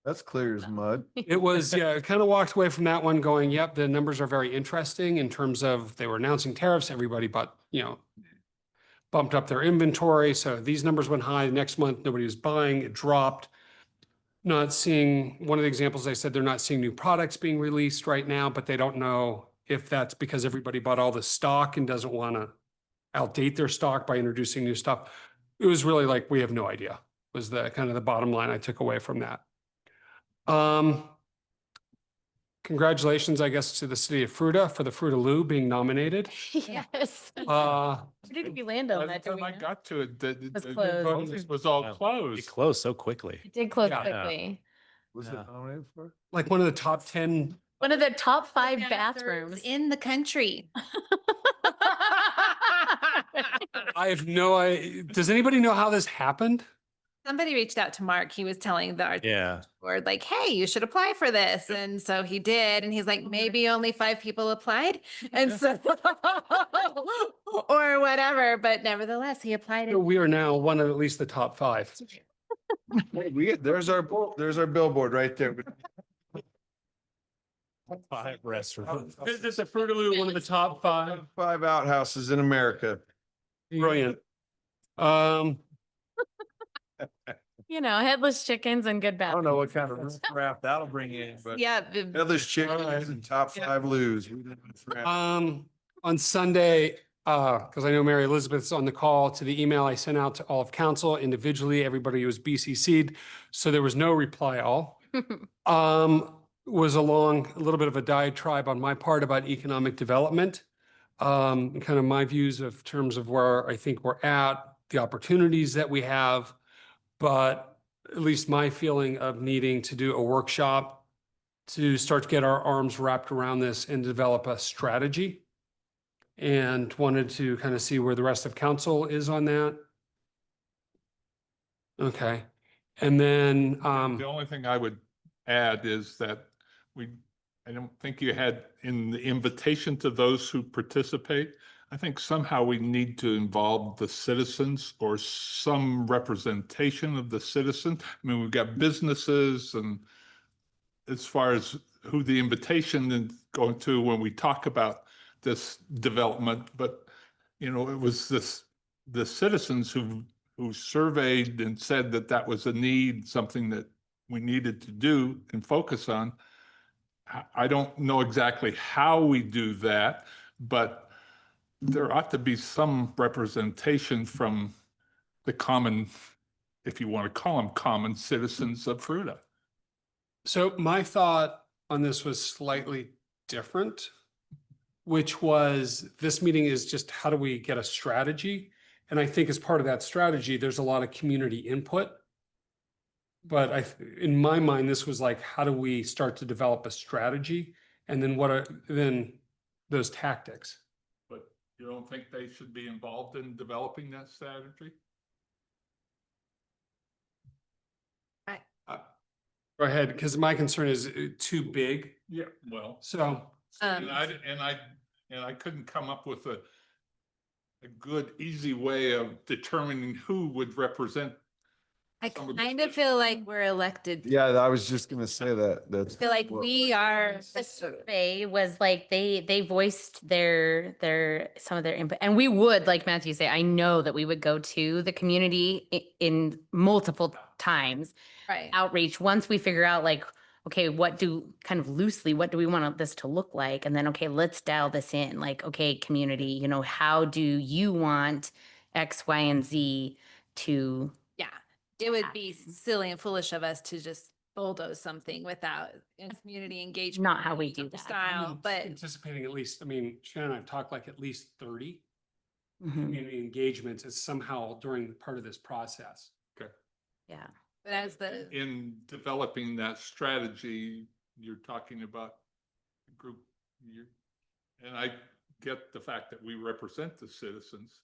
That's clear as mud. It was, yeah, kind of walked away from that one going, yep, the numbers are very interesting in terms of they were announcing tariffs, everybody but, bumped up their inventory. So these numbers went high. Next month, nobody was buying, it dropped. Not seeing, one of the examples they said they're not seeing new products being released right now, but they don't know if that's because everybody bought all the stock and doesn't want to outdate their stock by introducing new stuff. It was really like, we have no idea, was the kind of the bottom line I took away from that. Congratulations, I guess, to the city of Fruita for the Fruita Lou being nominated. Yes. Uh, Where did we land on By that? the Do we time I know? got to it, the Was the closed. voting was all Wow. It closed. closed so quickly. It did close Yeah. quickly. Was it Yeah. nominated for? like one of the top 10. One of the top 5 bathrooms. in the country. I have no idea. Does anybody know how this happened? Somebody reached out to Mark. He was telling the art Yeah. board, like, hey, you should apply for this. And so he did. And he's like, maybe only 5 people applied. And so, or whatever. But nevertheless, he applied. So we are now one of at least the top 5. Hey, there's our billboard right there. 5 restaurants. Is the Fruita Lou one of the top 5? 5 outhouses in America. Brilliant. Headless chickens and good I bathrooms. don't know what kind of craft that'll bring in, but Yeah. headless chickens and top 5 loos. On Sunday, because I know Mary Elizabeth's on the call, to the email I sent out to all of council individually, everybody was BCC'd, so there was no reply all. Was a little bit of a diatribe on my part about economic development. Kind of my views of terms of where I think we're at, the opportunities that we have, but at least my feeling of needing to do a workshop to start to get our arms wrapped around this and develop a strategy. And wanted to kind of see where the rest of council is on that. Okay. And then, The only thing I would add is that I don't think you had in the invitation to those who participate, I think somehow we need to involve the citizens or some representation of the citizens. I mean, we've got businesses, and as far as who the invitation is going to when we talk about this development, but it was the citizens who surveyed and said that was a need, something that we needed to do and focus on. I don't know exactly how we do that, but there ought to be some representation from the common, if you want to call them common citizens of Fruita. so my thought on this was slightly different, which was this meeting is just how do we get a strategy? And I think as part of that strategy, there's a lot of community input. But in my mind, this was like, how do we start to develop a strategy? And then what are then those tactics? But you don't think they should be involved in developing that strategy? Go ahead, because my concern is too big. Yeah, well. So, And I couldn't come up with a good, easy way of determining who would represent. I kind of feel like we're elected. Yeah, I was just gonna say that. I That's. feel like we are. The survey was like they voiced their some of their input, and we would, like Matthew say, I know that we would go to the community in multiple times Right. outreach once we figure out like, okay, what do we want this to look like, and then okay, let's dial this in. Like, okay, community, how do you want X, Y, and Z to, Yeah, it would be silly and foolish of us to just bulldoze something without community engagement. not how we do that. Style, but Anticipating at least, I mean, Shannon and I've talked like at least 30 Mhm. community engagements is somehow during part of this process. Yeah. but as the, In developing that strategy, you're talking about a group, and I get the fact that we represent the citizens.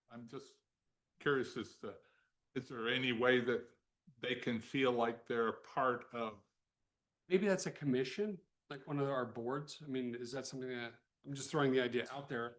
I'm just curious as to, is there any way that they can feel like they're a part of? Maybe that's a commission, like one of our boards. I mean, is that something that, I'm just throwing the idea out there.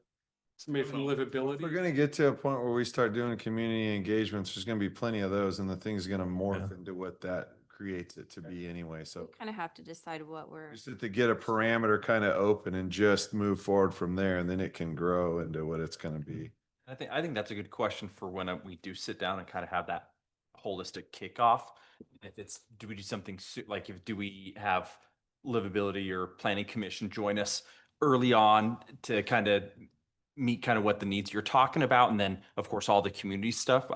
Somebody from If we're livability. gonna get to a point where we start doing community engagements, there's gonna be plenty of those and the thing's gonna morph into what that creates it to be anyway, so. Kind of have to decide what we're. Just have to get a parameter kind of open and just move forward from there, and then it can grow into what it's gonna be. I think that's a good question for when we do sit down and kind of have that holistic kickoff. If it's, do we do something like, do we have livability or planning commission join us early on to kind of meet kind of what the needs you're talking about, and then of course all the community stuff.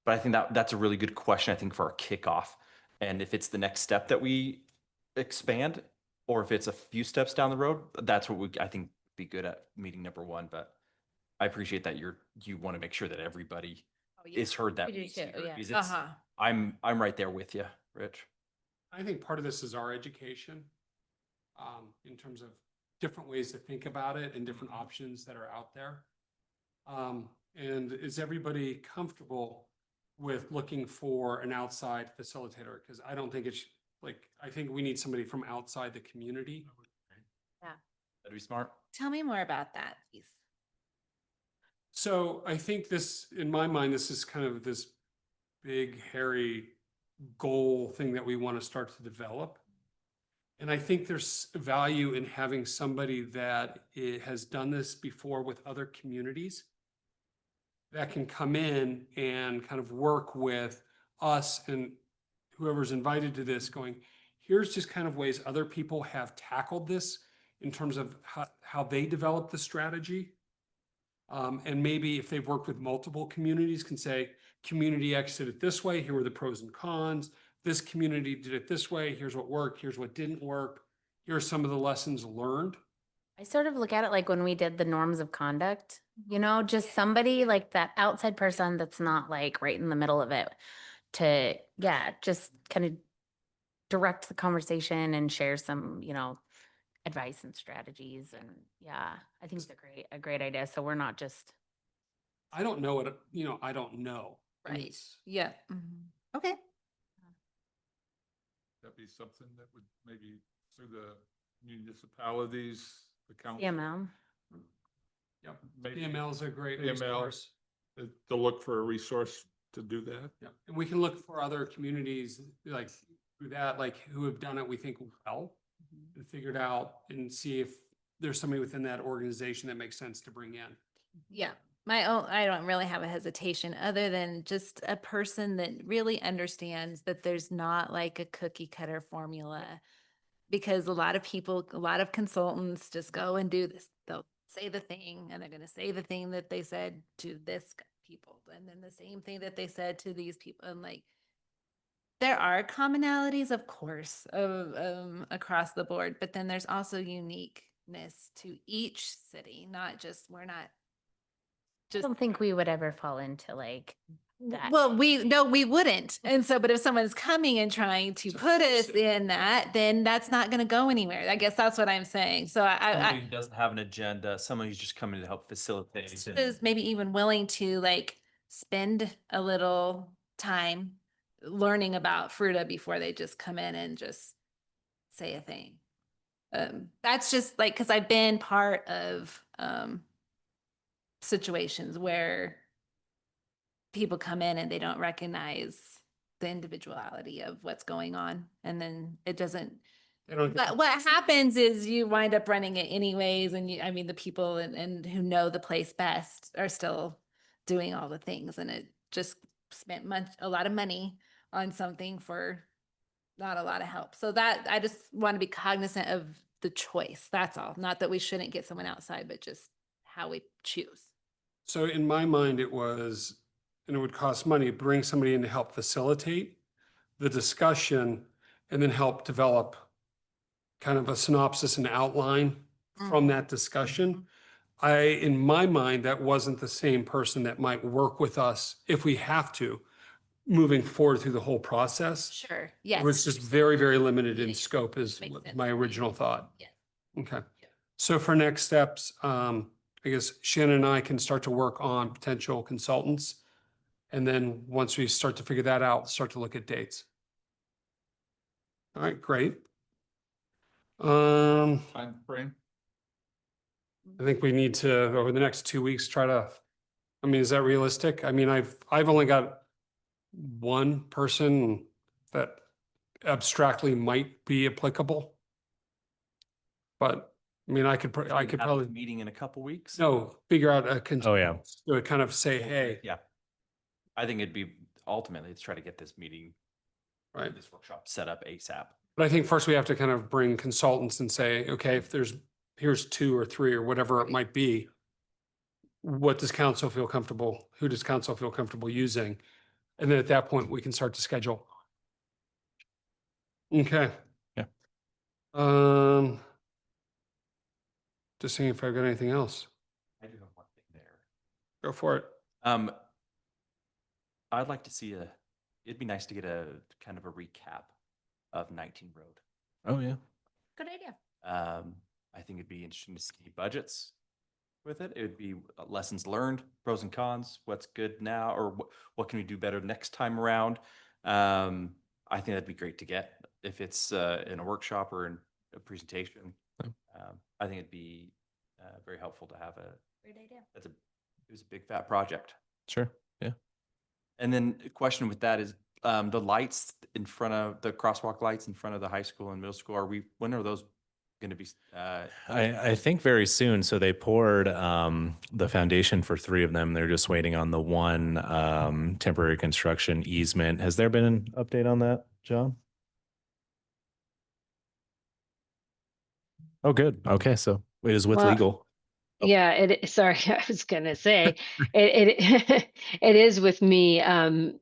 But I think that's a really good question, I think, for our kickoff. And if it's the next step that we expand, or if it's a few steps down the road, that's what I think be good at meeting number one. But I appreciate that you want to make sure that everybody is heard that We do meets too, here, yeah. because it's- I'm right there with you, Rich. I think part of this is our education, in terms of different ways to think about it and different options that are out there. And is everybody comfortable with looking for an outside facilitator? Because I don't think it's like, I think we need somebody from outside the community. That'd be smart. tell me more about that, please. So I think this, in my mind, this is kind of this big, hairy goal thing that we want to start to develop. And I think there's value in having somebody that has done this before with other communities that can come in and kind of work with us and whoever's invited to this, going, here's just kind of ways other people have tackled this in terms of how they develop the strategy. And maybe if they've worked with multiple communities, can say, community X did it this way, here were the pros and cons. This community did it this way, here's what worked, here's what didn't work. Here are some of the lessons learned. I sort of look at it like when we did the norms of conduct, just somebody like that outside person that's not like right in the middle of it to, just kind of direct the conversation and share some, advice and strategies. And I think it's a great idea. So we're not just. I don't know what, I don't know. I mean, Right. it's- Yeah. Okay. That'd be something that would maybe through the municipalities, the council. CML. Yep, Maybe PML is a great PML. resource. To look for a resource to do that. Yeah, and we can look for other communities like through that, like who have done it, we think well, and figured out and see if there's somebody within that organization that makes sense to bring in. Yeah. I don't really have a hesitation other than just a person that really understands that there's not like a cookie cutter formula. Because a lot of consultants just go and do this. They'll say the thing and they're going to say the thing that they said to this people and then the same thing that they said to these people. And like, there are commonalities, of course, of across the board, but then there's also uniqueness to each city, not just, we're not I don't think we would ever fall into like that. well, we wouldn't. And so, but if someone's coming and trying to put us in that, then that's not going to go anywhere. I guess that's what I'm saying. So Somebody who doesn't have an agenda, someone who's just coming to help facilitate. is maybe even willing to like spend a little time learning about Fruita before they just come in and just say a thing. That's just like, cause I've been part of, situations where people come in and they don't recognize the individuality of what's going on. And then it doesn't, but what happens is you wind up running it anyways. And the people and who know the place best are still doing all the things. And it just spent a lot of money on something for not a lot of help. So that I just want to be cognizant of the choice. That's all. Not that we shouldn't get someone outside, but just how we choose. So in my mind, it was, and it would cost money, bring somebody in to help facilitate the discussion and then help develop kind of a synopsis and outline from that discussion. In my mind, that wasn't the same person that might work with us if we have to, moving forward through the whole process. Sure, It was yes. just very, very limited in Yeah, scope is makes what sense my to me. original thought. Yes. Okay. So for next steps, I guess Shannon and I can start to work on potential consultants. And then once we start to figure that out, start to look at dates. All right, great. Time frame. I think we need to, over the next 2 weeks, try to, I mean, is that realistic? I mean, I've only got one person that abstractly might be applicable. But I mean, I could Have a probably, meeting in a couple weeks. no, figure out a. Oh, yeah. To kind of say, hey, Yeah. I think it'd be ultimately, let's try to get this meeting, right. this workshop set up ASAP. But I think first we have to kind of bring consultants and say, okay, if here's 2 or 3 or whatever it might be. What does council feel comfortable? Who does council feel comfortable using? And then at that point, we can start to schedule. Okay. Yeah. Just seeing if I've got anything else. I do have one thing there. Go for it. I'd like to see it'd be nice to get a kind of a recap of 19 Road. Oh, yeah. Good idea. I think it'd be interesting to see budgets with it. It would be lessons learned, pros and cons, what's good now, or what can we do better next time around. I think that'd be great to get if it's in a workshop or in a presentation. I think it'd be very helpful to have Great idea. it was a big fat project. Sure. Yeah. And then a question with that is the lights in front of the crosswalk lights in front of the high school and middle school. When are those going to be? I think very soon. So they poured the foundation for 3 of them. They're just waiting on the one temporary construction easement. Has there been an update on that, John? Oh, good. Okay. So it is with Well, legal. Oh. Yeah, sorry, I was gonna say, it it is with me.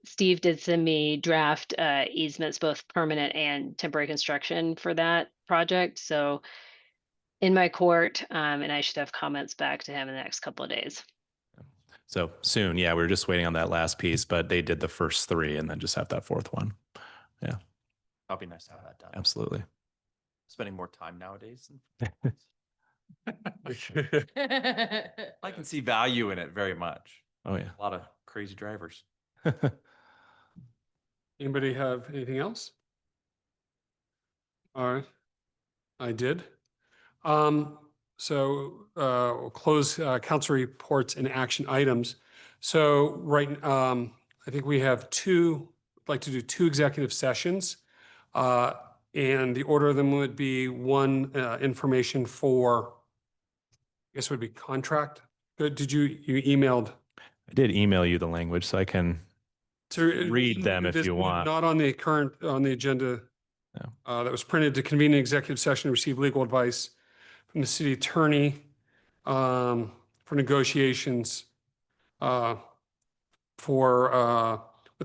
Steve did send me draft easements, both permanent and temporary construction for that project. So in my court, and I should have comments back to him in the next couple of days. So soon. Yeah. We were just waiting on that last piece, but they did the first 3 and then just have that 4th one. Yeah. That'll be nice to have that done. Absolutely. Spending more time nowadays. I can see value in it very much. Oh, yeah. A lot of crazy drivers. Anybody have anything else? All right. I did. We'll close council reports and action items. So I think we have like to do 2 executive sessions. And the order of them would be 1, information for, I guess it would be contract. Did you emailed? I did email you the language, so I can read them if This you was want. Not on the agenda. No. That was printed to convene an executive session to receive legal advice from the city attorney for negotiations with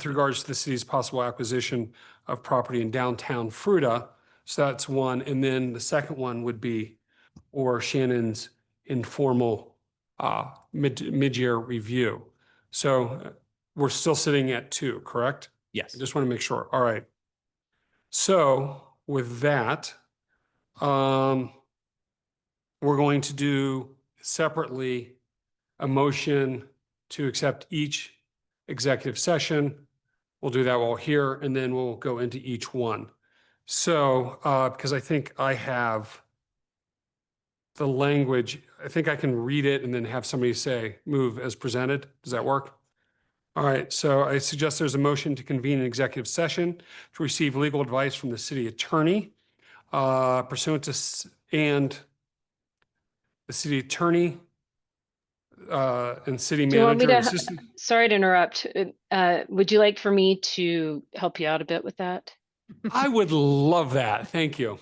regards to the city's possible acquisition of property in downtown Fruita. So that's one. And then the second one would be, or Shannon's informal mid-year review. So we're still sitting at 2, correct? Yes. I just want to make sure. All right. So with that, we're going to do separately a motion to accept each executive session. We'll do that while here, and then we'll go into each one. So, because I think I have the language, I think I can read it and then have somebody say, move as presented. Does that work? All right, so I suggest there's a motion to convene an executive session to receive legal advice from the city attorney pursuant to, and the city attorney and city Do you want me manager. to, assistant. sorry to interrupt, would you like for me to help you out a bit with that? I would love that. Thank you.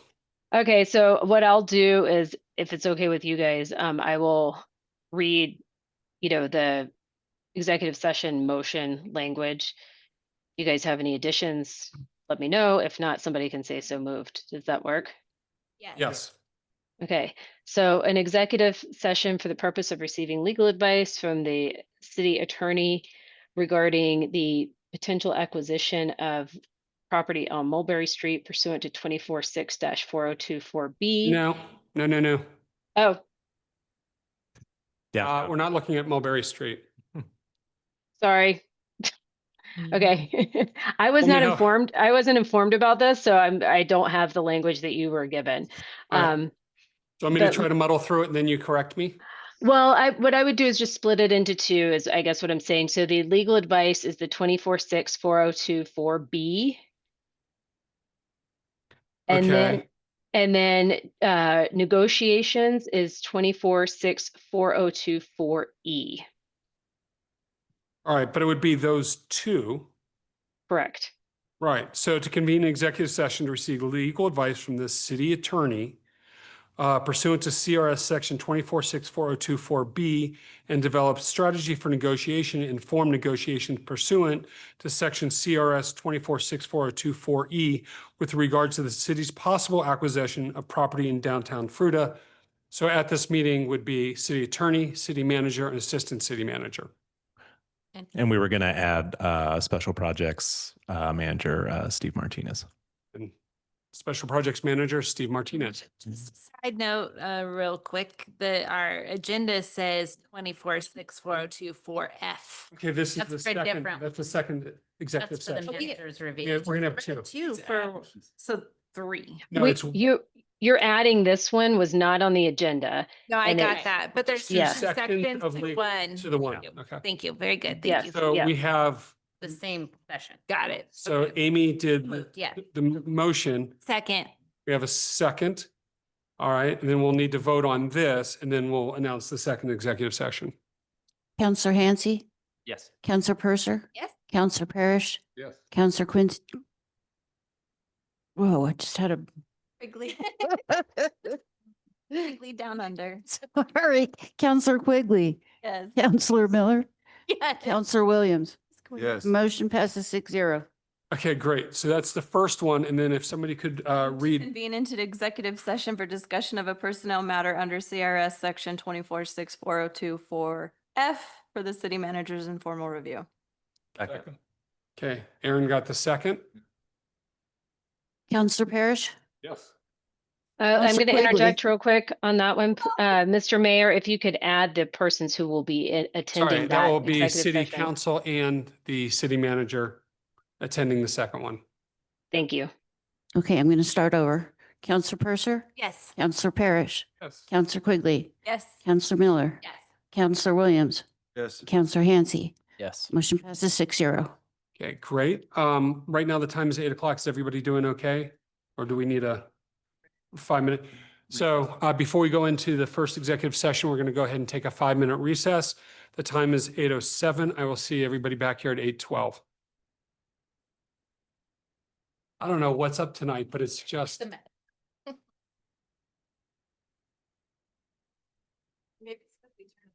Okay, so what I'll do is, if it's okay with you guys, I will read the executive session motion language. You guys have any additions? Let me know. If not, somebody can say so moved. Does that work? Yes. Okay, so an executive session for the purpose of receiving legal advice from the city attorney regarding the potential acquisition of property on Mulberry Street pursuant to 246-4024B. No, no, no, no. Oh, Yeah. We're not looking at Mulberry Street. sorry. Okay. I was Let me not know. informed. I wasn't informed about this, so I don't have the language that you were given. All right. Do you want me to but- try to muddle through it and then you correct me? Well, what I would do is just split it into two, is I guess what I'm saying. So the legal advice is the 246-4024B. Okay. And then negotiations is 246-4024E. All right, but it would be those two. Correct. Right. So to convene an executive session to receive legal advice from the city attorney pursuant to CRS section 246-4024B and develop strategy for negotiation, informed negotiations pursuant to section CRS 246-4024E with regards to the city's possible acquisition of property in downtown Fruita. So at this meeting would be city attorney, city manager, and assistant city manager. And we were going to add special projects manager, Steve Martinez. And special projects manager, Steve Martinez. Side note, real quick, our agenda says 2464024F. Okay, this is That's the for a second, different- that's the second executive That's for the session. manager's Yeah, review. we're gonna have two. Two so 3. No, it's You're adding this one was not on the agenda. No, I And got it- that, but there's two Yeah. sections of to legal one. to the one. Okay. Thank you. Very good. Yes. Thank you. So Yeah. we have, The same session. Got it. so Okay. Amy did Moved, yeah. the motion. Second. We have a second. All right, and then we'll need to vote on this and then we'll announce the second executive session. Counselor Hansi, Yes. Counselor Purser, Yes. Counselor Parrish, Yes. Counselor Quincy. Whoa, I just had a, Quigley. Quigley down under. sorry, Counselor Quigley, Yes. Counselor Miller, Yes. Counselor Williams. Yes. Motion passes 6-0. Okay, great. So that's the first one. And then if somebody could read, Convene into the executive session for discussion of a personnel matter under CRS section 2464024F for the city manager's informal review. Second. okay, Aaron got the second. Counselor Parrish, Yes. I'm Counselor going to Quigley. interject real quick on that one. Mr. Mayor, if you could add the persons who will be attending Sorry, that will be executive city session. council and the city manager attending the second one. Thank you. okay, I'm going to start over. Counselor Purser, Yes. Counselor Parrish, Yes. Counselor Quigley, Yes. Counselor Miller, Yes. Counselor Williams, Yes. Counselor Hansi. Yes. Motion passes 6-0. Okay, great. Right now the time is 8 o'clock. Is everybody doing okay? Or do we need a 5-minute? So before we go into the first executive session, we're going to go ahead and take a 5-minute recess. The time is 8:07. I will see everybody back here at 8:12. I don't know what's up tonight, but it's just, The Maybe it's 'cause we turned